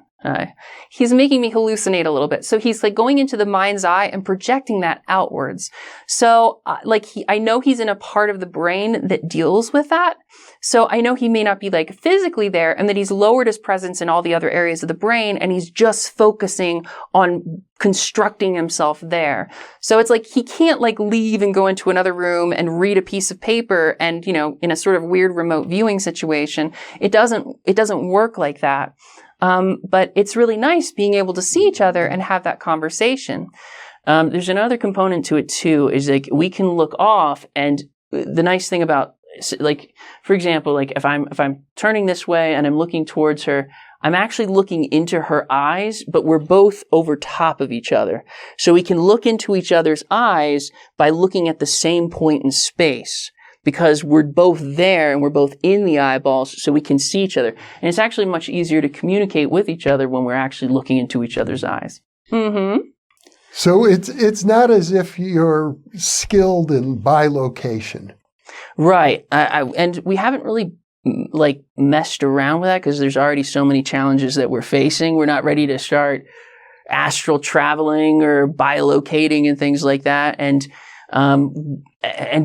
He's making me hallucinate a little bit. So he's like going into the mind's eye and projecting that outwards. So I know he's in a part of the brain that deals with that. So I know he may not be like physically there, and that he's lowered his presence in all the other areas of the brain, and he's just focusing on constructing himself there. So it's like he can't like leave and go into another room and read a piece of paper and, in a sort of weird remote viewing situation. It doesn't work like that. But it's really nice being able to see each other and have that conversation. There's another component to it too, is like we can look off, and the nice thing about, like, for example, like if I'm turning this way and I'm looking towards her, I'm actually looking into her eyes, but we're both over top of each other. So we can look into each other's eyes by looking at the same point in space, because we're both there and we're both in the eyeballs, so we can see each other. And it's actually much easier to communicate with each other when we're actually looking into each other's eyes. Mm-hmm. So it's not as if you're skilled in bilocation. Right. And we haven't really like messed around with that because there's already so many challenges that we're facing. We're not ready to start astral traveling or bilocating and things like that. And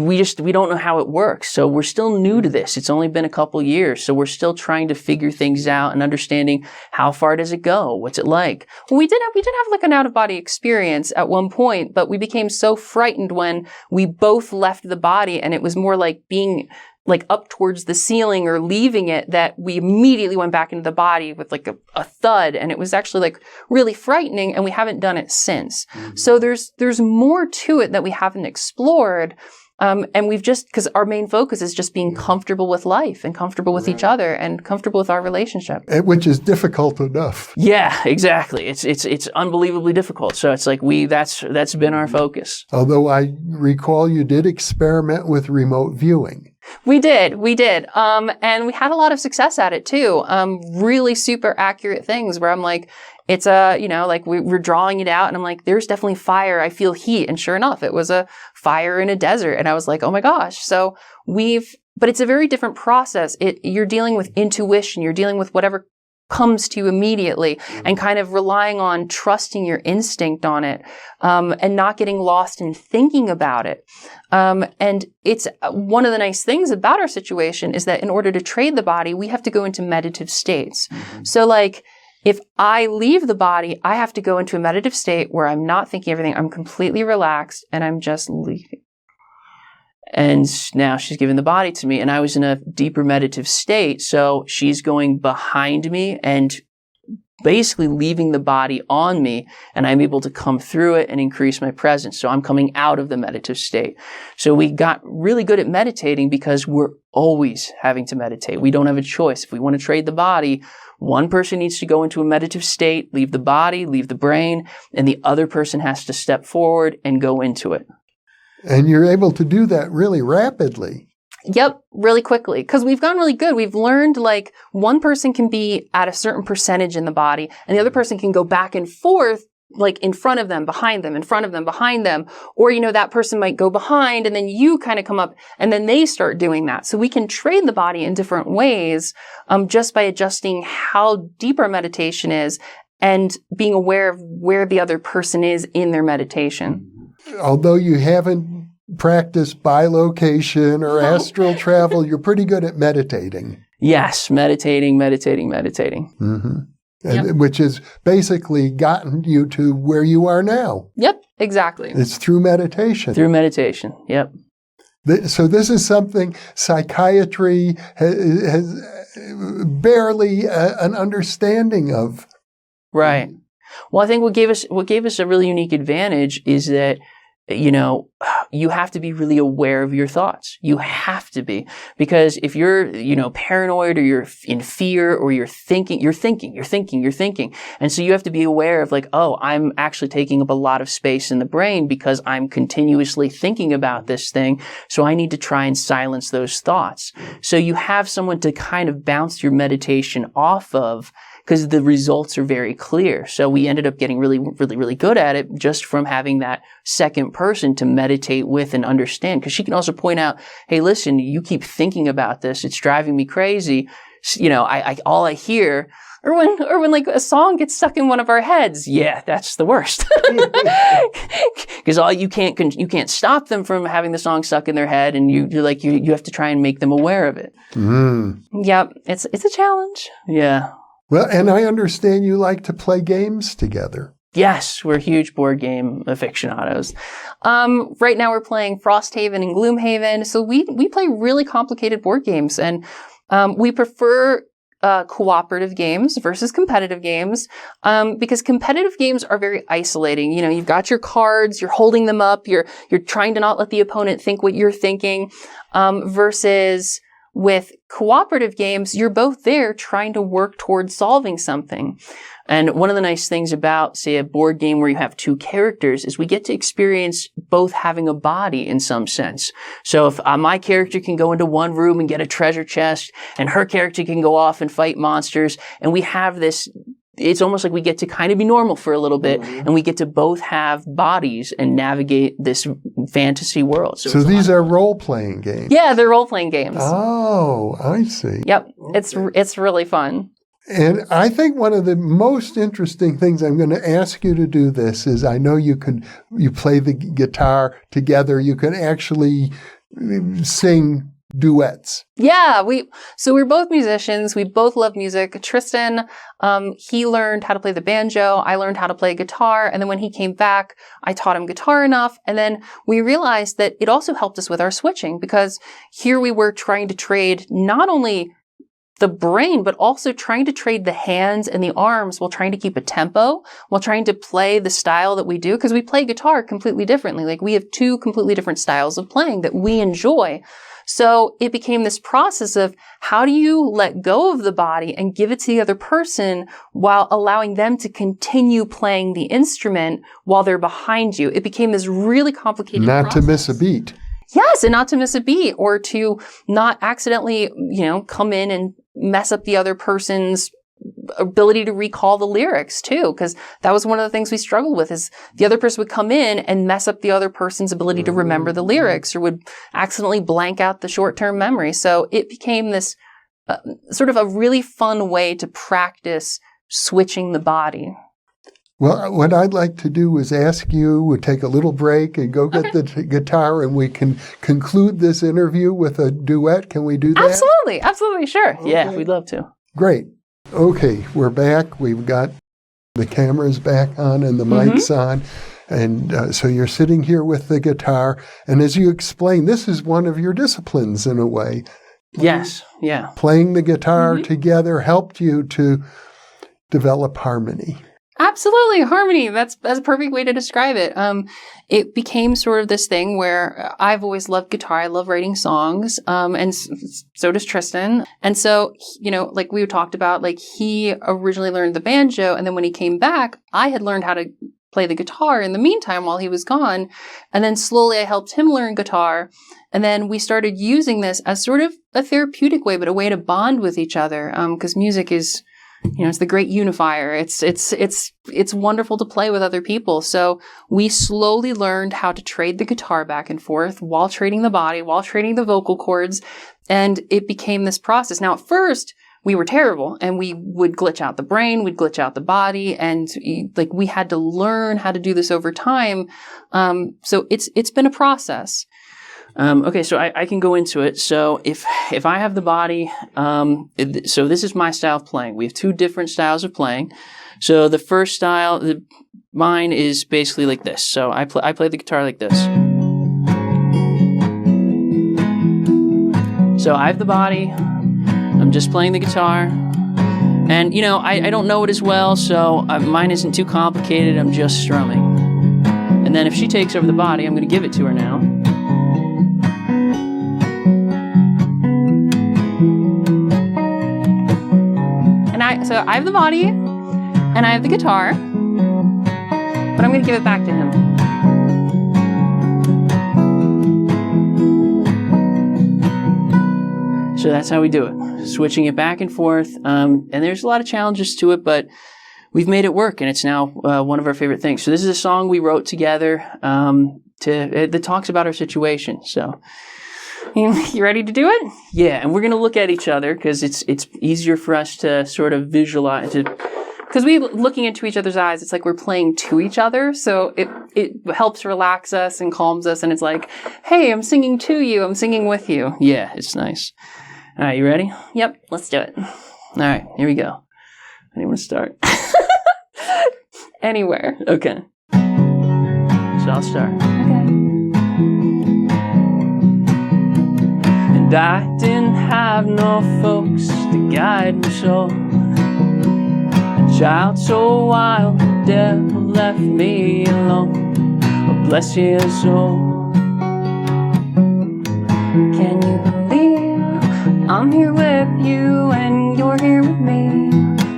we don't know how it works. So we're still new to this. It's only been a couple years. So we're still trying to figure things out and understanding how far does it go? What's it like? Well, we did have like an out of body experience at one point, but we became so frightened when we both left the body, and it was more like being like up towards the ceiling or leaving it, that we immediately went back into the body with like a thud. And it was actually like really frightening, and we haven't done it since. Mm-hmm. So there's more to it that we haven't explored. And we've just, because our main focus is just being comfortable with life and comfortable with each other and comfortable with our relationship. Which is difficult enough. Yeah, exactly. It's unbelievably difficult. So it's like that's been our focus. Although I recall you did experiment with remote viewing. We did. And we had a lot of success at it too. Really super accurate things where I'm like, it's like we're drawing it out, and I'm like, there's definitely fire. I feel heat. And sure enough, it was a fire in a desert. And I was like, oh my gosh. So but it's a very different process. You're dealing with intuition. You're dealing with whatever comes to you immediately, and kind of relying on trusting your instinct on it, and not getting lost in thinking about it. And it's one of the nice things about our situation is that in order to trade the body, we have to go into meditative states. Mm-hmm. So like, if I leave the body, I have to go into a meditative state where I'm not thinking everything. I'm completely relaxed and I'm just leaving. And now she's giving the body to me, and I was in a deeper meditative state. So she's going behind me and basically leaving the body on me, and I'm able to come through it and increase my presence. So I'm coming out of the meditative state. So we got really good at meditating because we're always having to meditate. We don't have a choice. If we want to trade the body, one person needs to go into a meditative state, leave the body, leave the brain, and the other person has to step forward and go into it. And you're able to do that really rapidly. Yep, really quickly. Because we've gotten really good. We've learned like one person can be at a certain percentage in the body, and the other person can go back and forth, like in front of them, behind them, in front of them, behind them. Or, that person might go behind, and then you kind of come up, and then they start doing that. So we can trade the body in different ways, just by adjusting how deep our meditation is and being aware of where the other person is in their meditation. Although you haven't practiced bilocation or astral travel, you're pretty good at meditating. Yes, meditating. Mm-hmm. And which has basically gotten you to where you are now. Yep, exactly. It's through meditation. Through meditation, yep. So this is something psychiatry has barely an understanding of. Right. Well, I think what gave us a really unique advantage is that, you have to be really aware of your thoughts. You have to be, because if you're, paranoid, or you're in fear, or you're thinking. And so you have to be aware of like, oh, I'm actually taking up a lot of space in the brain because I'm continuously thinking about this thing. So I need to try and silence those thoughts. So you have someone to kind of bounce your meditation off of, because the results are very clear. So we ended up getting really, really, really good at it just from having that second person to meditate with and understand. Because she can also point out, hey, listen, you keep thinking about this. It's driving me crazy. All I hear, or when like a song gets stuck in one of our heads, yeah, that's the worst. Because you can't stop them from having the song stuck in their head, and you have to try and make them aware of it. Mm. Yep, it's a challenge. Yeah. Well, and I understand you like to play games together. Yes, we're huge board game aficionados. Right now we're playing Frosthaven and Gloomhaven. So we play really complicated board games, and we prefer cooperative games versus competitive games, because competitive games are very isolating. You've got your cards, you're holding them up, you're trying to not let the opponent think what you're thinking, versus with cooperative games, you're both there trying to work towards solving something. And one of the nice things about, say, a board game where you have two characters is we get to experience both having a body in some sense. So if my character can go into one room and get a treasure chest, and her character can go off and fight monsters, and we have this, it's almost like we get to kind of be normal for a little bit, and we get to both have bodies and navigate this fantasy world. So these are role-playing games? Yeah, they're role-playing games. Oh, I see. Yep. Okay. It's really fun. And I think one of the most interesting things, I'm going to ask you to do this, is I know you play the guitar together. You can actually sing duets. Yeah, we're both musicians. We both love music. Tristan, he learned how to play the banjo. I learned how to play guitar. And then when he came back, I taught him guitar enough. And then we realized that it also helped us with our switching, because here we were trying to trade not only the brain, but also trying to trade the hands and the arms while trying to keep a tempo, while trying to play the style that we do, because we play guitar completely differently. Like, we have two completely different styles of playing that we enjoy. So it became this process of how do you let go of the body and give it to the other person while allowing them to continue playing the instrument while they're behind you. It became this really complicated process. Not to miss a beat. Yes, and not to miss a beat, or to not accidentally, come in and mess up the other person's ability to recall the lyrics too, because that was one of the things we struggled with, is the other person would come in and mess up the other person's ability to remember the lyrics, or would accidentally blank out the short-term memory. So it became this sort of a really fun way to practice switching the body. Well, what I'd like to do is ask you, we'll take a little break and go get the guitar, and we can conclude this interview with a duet. Can we do that? Absolutely, sure. Okay. Yeah, we'd love to. Great. Okay, we're back. We've got the cameras back on and the mics on. And so you're sitting here with the guitar. And as you explained, this is one of your disciplines in a way. Yes, yeah. Playing the guitar together helped you to develop harmony. Absolutely. Harmony. That's a perfect way to describe it. It became sort of this thing where I've always loved guitar. I love writing songs. And so does Tristan. And so, like we talked about, like, he originally learned the banjo. And then when he came back, I had learned how to play the guitar in the meantime while he was gone. And then slowly I helped him learn guitar. And then we started using this as sort of a therapeutic way, but a way to bond with each other. Because music is, it's the great unifier. It's wonderful to play with other people. So we slowly learned how to trade the guitar back and forth while trading the body, while trading the vocal cords. And it became this process. Now, at first, we were terrible, and we would glitch out the brain, we'd glitch out the body, and like, we had to learn how to do this over time. So it's been a process. Okay, so I can go into it. So if I have the body, so this is my style of playing. We have two different styles of playing. So the first style, mine is basically like this. So I play the guitar like this. So I have the body, I'm just playing the guitar, and I don't know it as well, so mine isn't too complicated, I'm just strumming. And then if she takes over the body, I'm going to give it to her now. So I have the body, and I have the guitar, but I'm going to give it back to him. So that's how we do it, switching it back and forth. And there's a lot of challenges to it, but we've made it work, and it's now one of our favorite things. So this is a song we wrote together that talks about our situation. So you ready to do it? Yeah, and we're going to look at each other because it's easier for us to sort of visualize it. Because looking into each other's eyes, it's like we're playing to each other. So it helps relax us and calms us. And it's like, hey, I'm singing to you. I'm singing with you. Yeah, it's nice. All right, you ready? Yep, let's do it. All right, here we go. Anyone start? Anywhere. Okay. So I'll start. Okay. And I didn't have no folks to guide me, so a child so wild, the devil left me alone. Oh, bless his soul. Can you believe I'm here with you and you're here with me?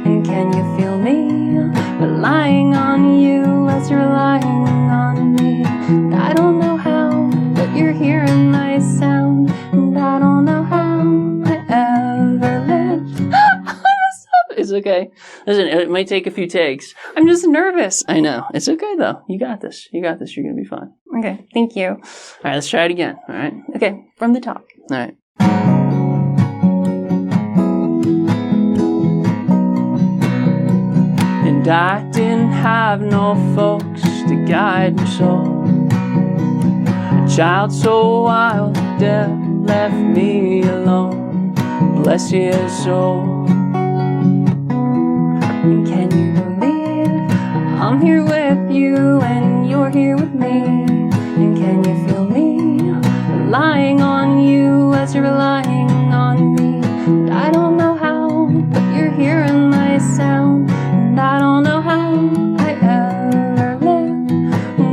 And can you feel me relying on you as you're relying on me? And I don't know how, but you're hearing my sound. And I don't know how I ever lived. I messed up. It's okay. Listen, it might take a few takes. I'm just nervous. I know. It's okay though. You got this. You got this. You're going to be fine. Okay. Thank you. All right. Let's try it again. All right. Okay. From the top. All right. And I didn't have no folks to guide me, so a child so wild, death left me alone. Bless his soul. And can you believe I'm here with you and you're here with me? And can you feel me relying on you as you're relying on me? And I don't know how, but you're hearing my sound. And I don't know how I ever lived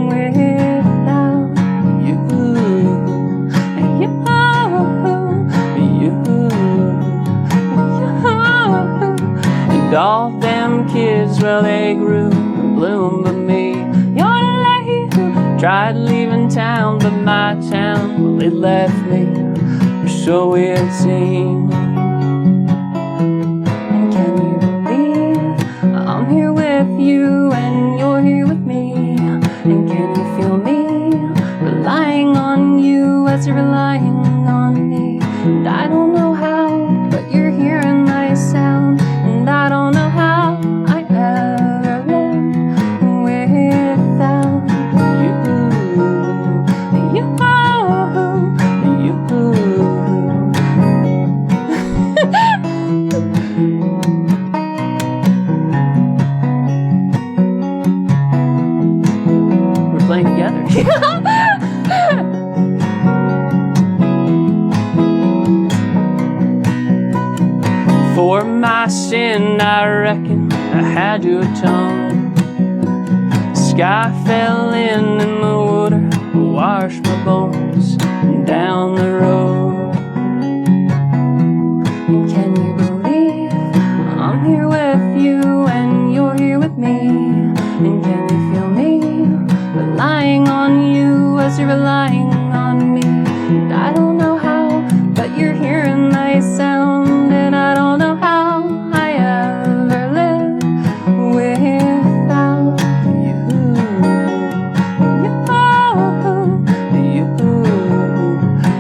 without you. And all them kids, well, they grew and bloomed, but me, you're the lady who tried leaving town, but my town, well, it left me, or so it seemed. And can you believe I'm here with you and you're here with me? And can you feel me relying on you as you're relying on me? And I don't know how, but you're hearing my sound. And I don't know how I ever lived without We're playing together. For my sin, I reckon I had to atone. The sky fell in and the water washed my bones down the road. And can you believe I'm here with you and you're here with me? And can you feel me relying on you as you're relying on me? And I don't know how, but you're hearing my sound. And I don't know how I ever lived without you.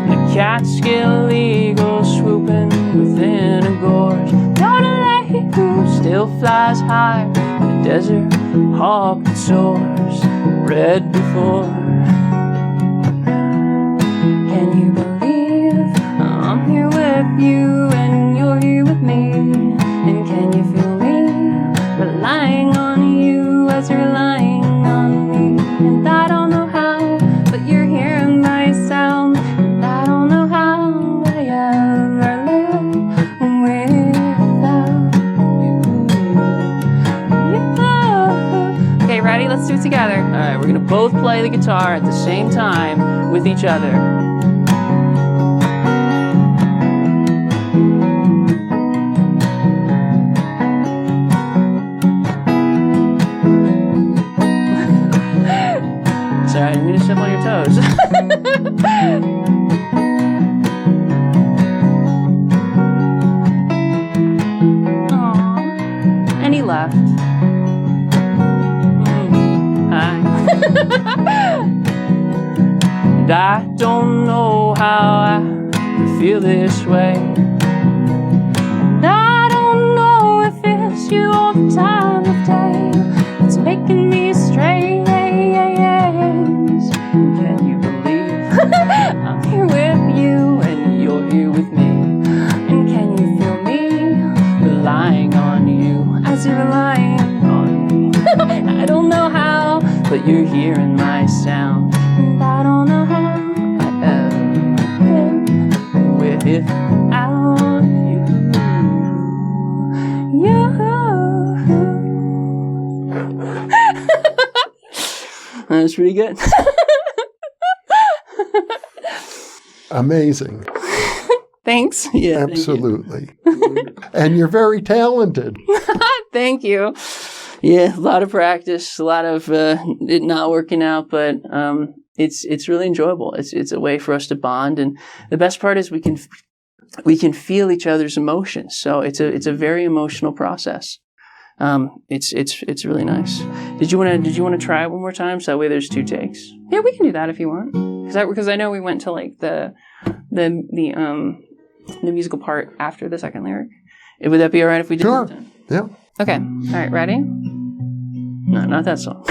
The Catskill eagle swooping within a gorge. Yodelay who still flies high. The desert hawk that soars red before. Can you believe I'm here with you and you're here with me? And can you feel me relying on you as you're relying on me? And I don't know how, but you're hearing my sound. And I don't know how I ever Okay, ready? Let's do it together. All right, we're gonna both play the guitar at the same time with each other. Sorry, I'm gonna step on your toes. Aww. And he left. Hi. And I don't know how I feel this way. And I don't know if it's you all the time of day. It's making me strange. Can you believe I'm here with you and you're here with me? And can you feel me relying on you as you're relying on me? I don't know how, but you're hearing my sound. And I don't know how I ever been without you. That's pretty good. Amazing. Thanks. Yeah, Absolutely. And you're very talented. Thank you. Yeah, a lot of practice, a lot of it not working out, but it's really enjoyable. It's a way for us to bond, and the best part is we can feel each other's emotions. So it's a very emotional process. It's really nice. Did you want to try it one more time? So that way there's 2 takes. Yeah, we can do that if you want. Because I know we went to like the musical part after the second lyric. Would that be all right if we did Sure. that? Yeah. Okay. All right. Ready? No, not that song.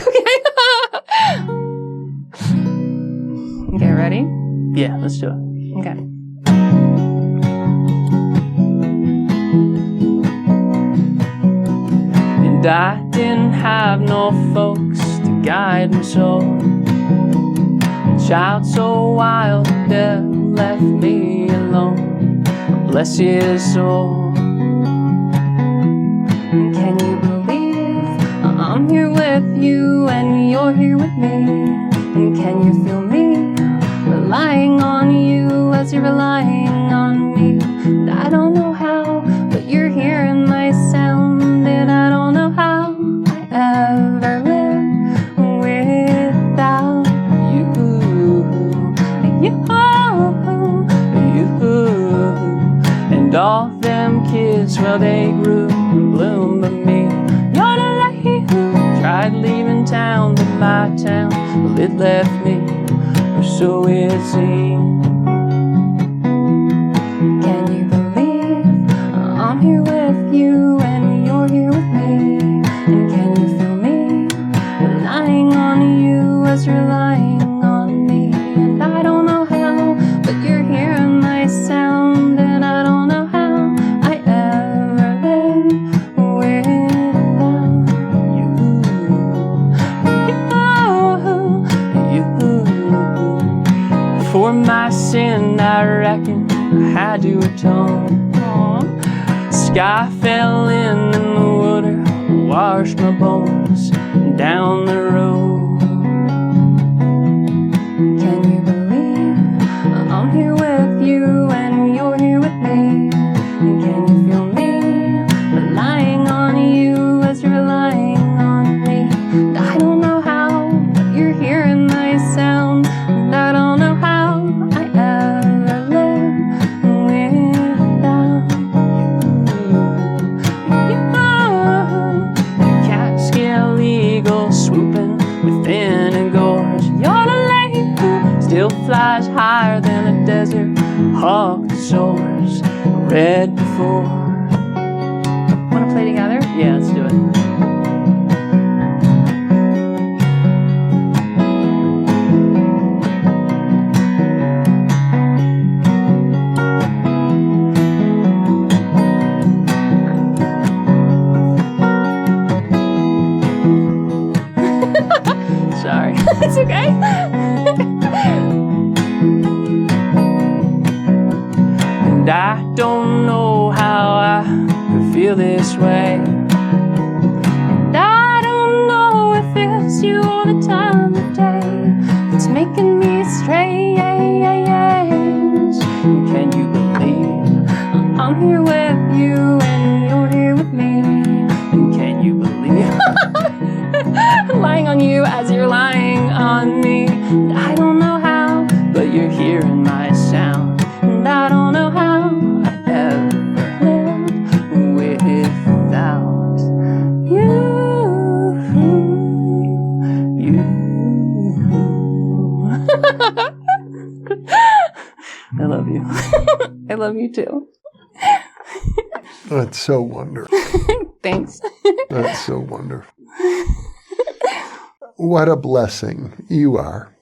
Okay. Ready? Yeah. Let's do it. Okay. And I didn't have no folks to guide my soul. A child so wild that left me alone. Bless his soul. And can you believe I'm here with you and you're here with me? And can you feel me relying on you as you're relying on me? And I don't know how, but you're hearing my sound. And I don't know how I ever live without you. And all them kids, well, they grew and bloomed, but me, you're the lady who tried leaving town, but my town, well, it left me, or so it seemed. Can you believe I'm here with you and you're here with me? And can you feel me relying on you as you're relying on me? And I don't know how, but you're hearing my sound. And I don't know how I ever live without you. For my sin, I reckon I had to atone. Sky fell in and the water washed my bones down the road. Can you believe I'm here with you and you're here with me? And can you feel me relying on you as you're relying on me? And I don't know how, but you're hearing my sound. And I don't know how I ever live without you. Catskill eagle swooping within a gorge. You're the lady who still flies higher than a desert hawk that soars red before. Want to play together? Yeah, let's do it. Sorry. It's okay. And I don't know how I could feel this way. And I don't know if it's as you're lying on me. And I don't know how, but you're hearing my sound. And I don't know how I ever live without you. I love you. I love you too. That's so wonderful. Thanks. That's so wonderful. What a blessing you are.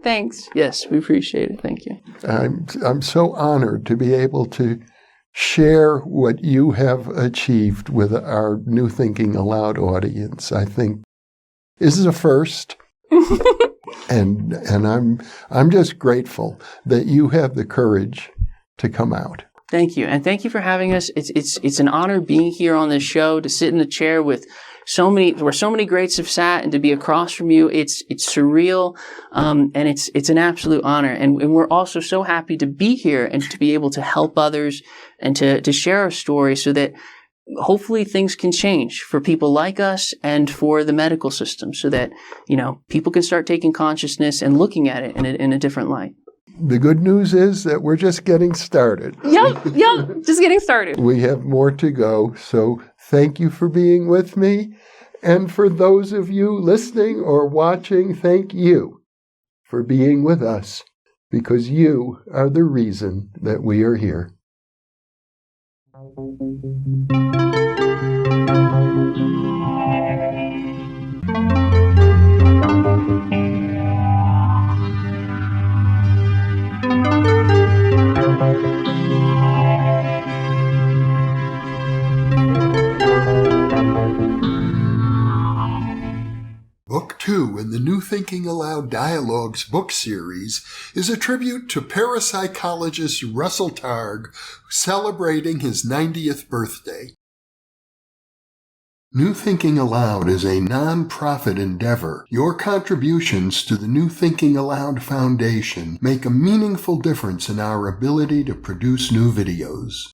Thanks. Yes, we appreciate it. Thank you. I'm so honored to be able to share what you have achieved with our New Thinking Aloud audience. I think this is a first. And I'm just grateful that you have the courage to come out. Thank you. And thank you for having us. It's an honor being here on this show, to sit in the chair with where so many greats have sat, and to be across from you. It's surreal. And it's an absolute honor. And we're also so happy to be here and to be able to help others and to share our story, so that hopefully things can change for people like us and for the medical system, so that, people can start taking consciousness and looking at it in a different light. The good news is that we're just getting started. Yep, just getting started. We have more to go. So thank you for being with me. And for those of you listening or watching, thank you for being with us, because you are the reason that we are here. Book 2 in the New Thinking Aloud Dialogues book series is a tribute to parapsychologist Russell Targ, celebrating his 90th birthday. New Thinking Aloud is a non-profit endeavor. Your contributions to the New Thinking Aloud Foundation make a meaningful difference in our ability to produce new videos.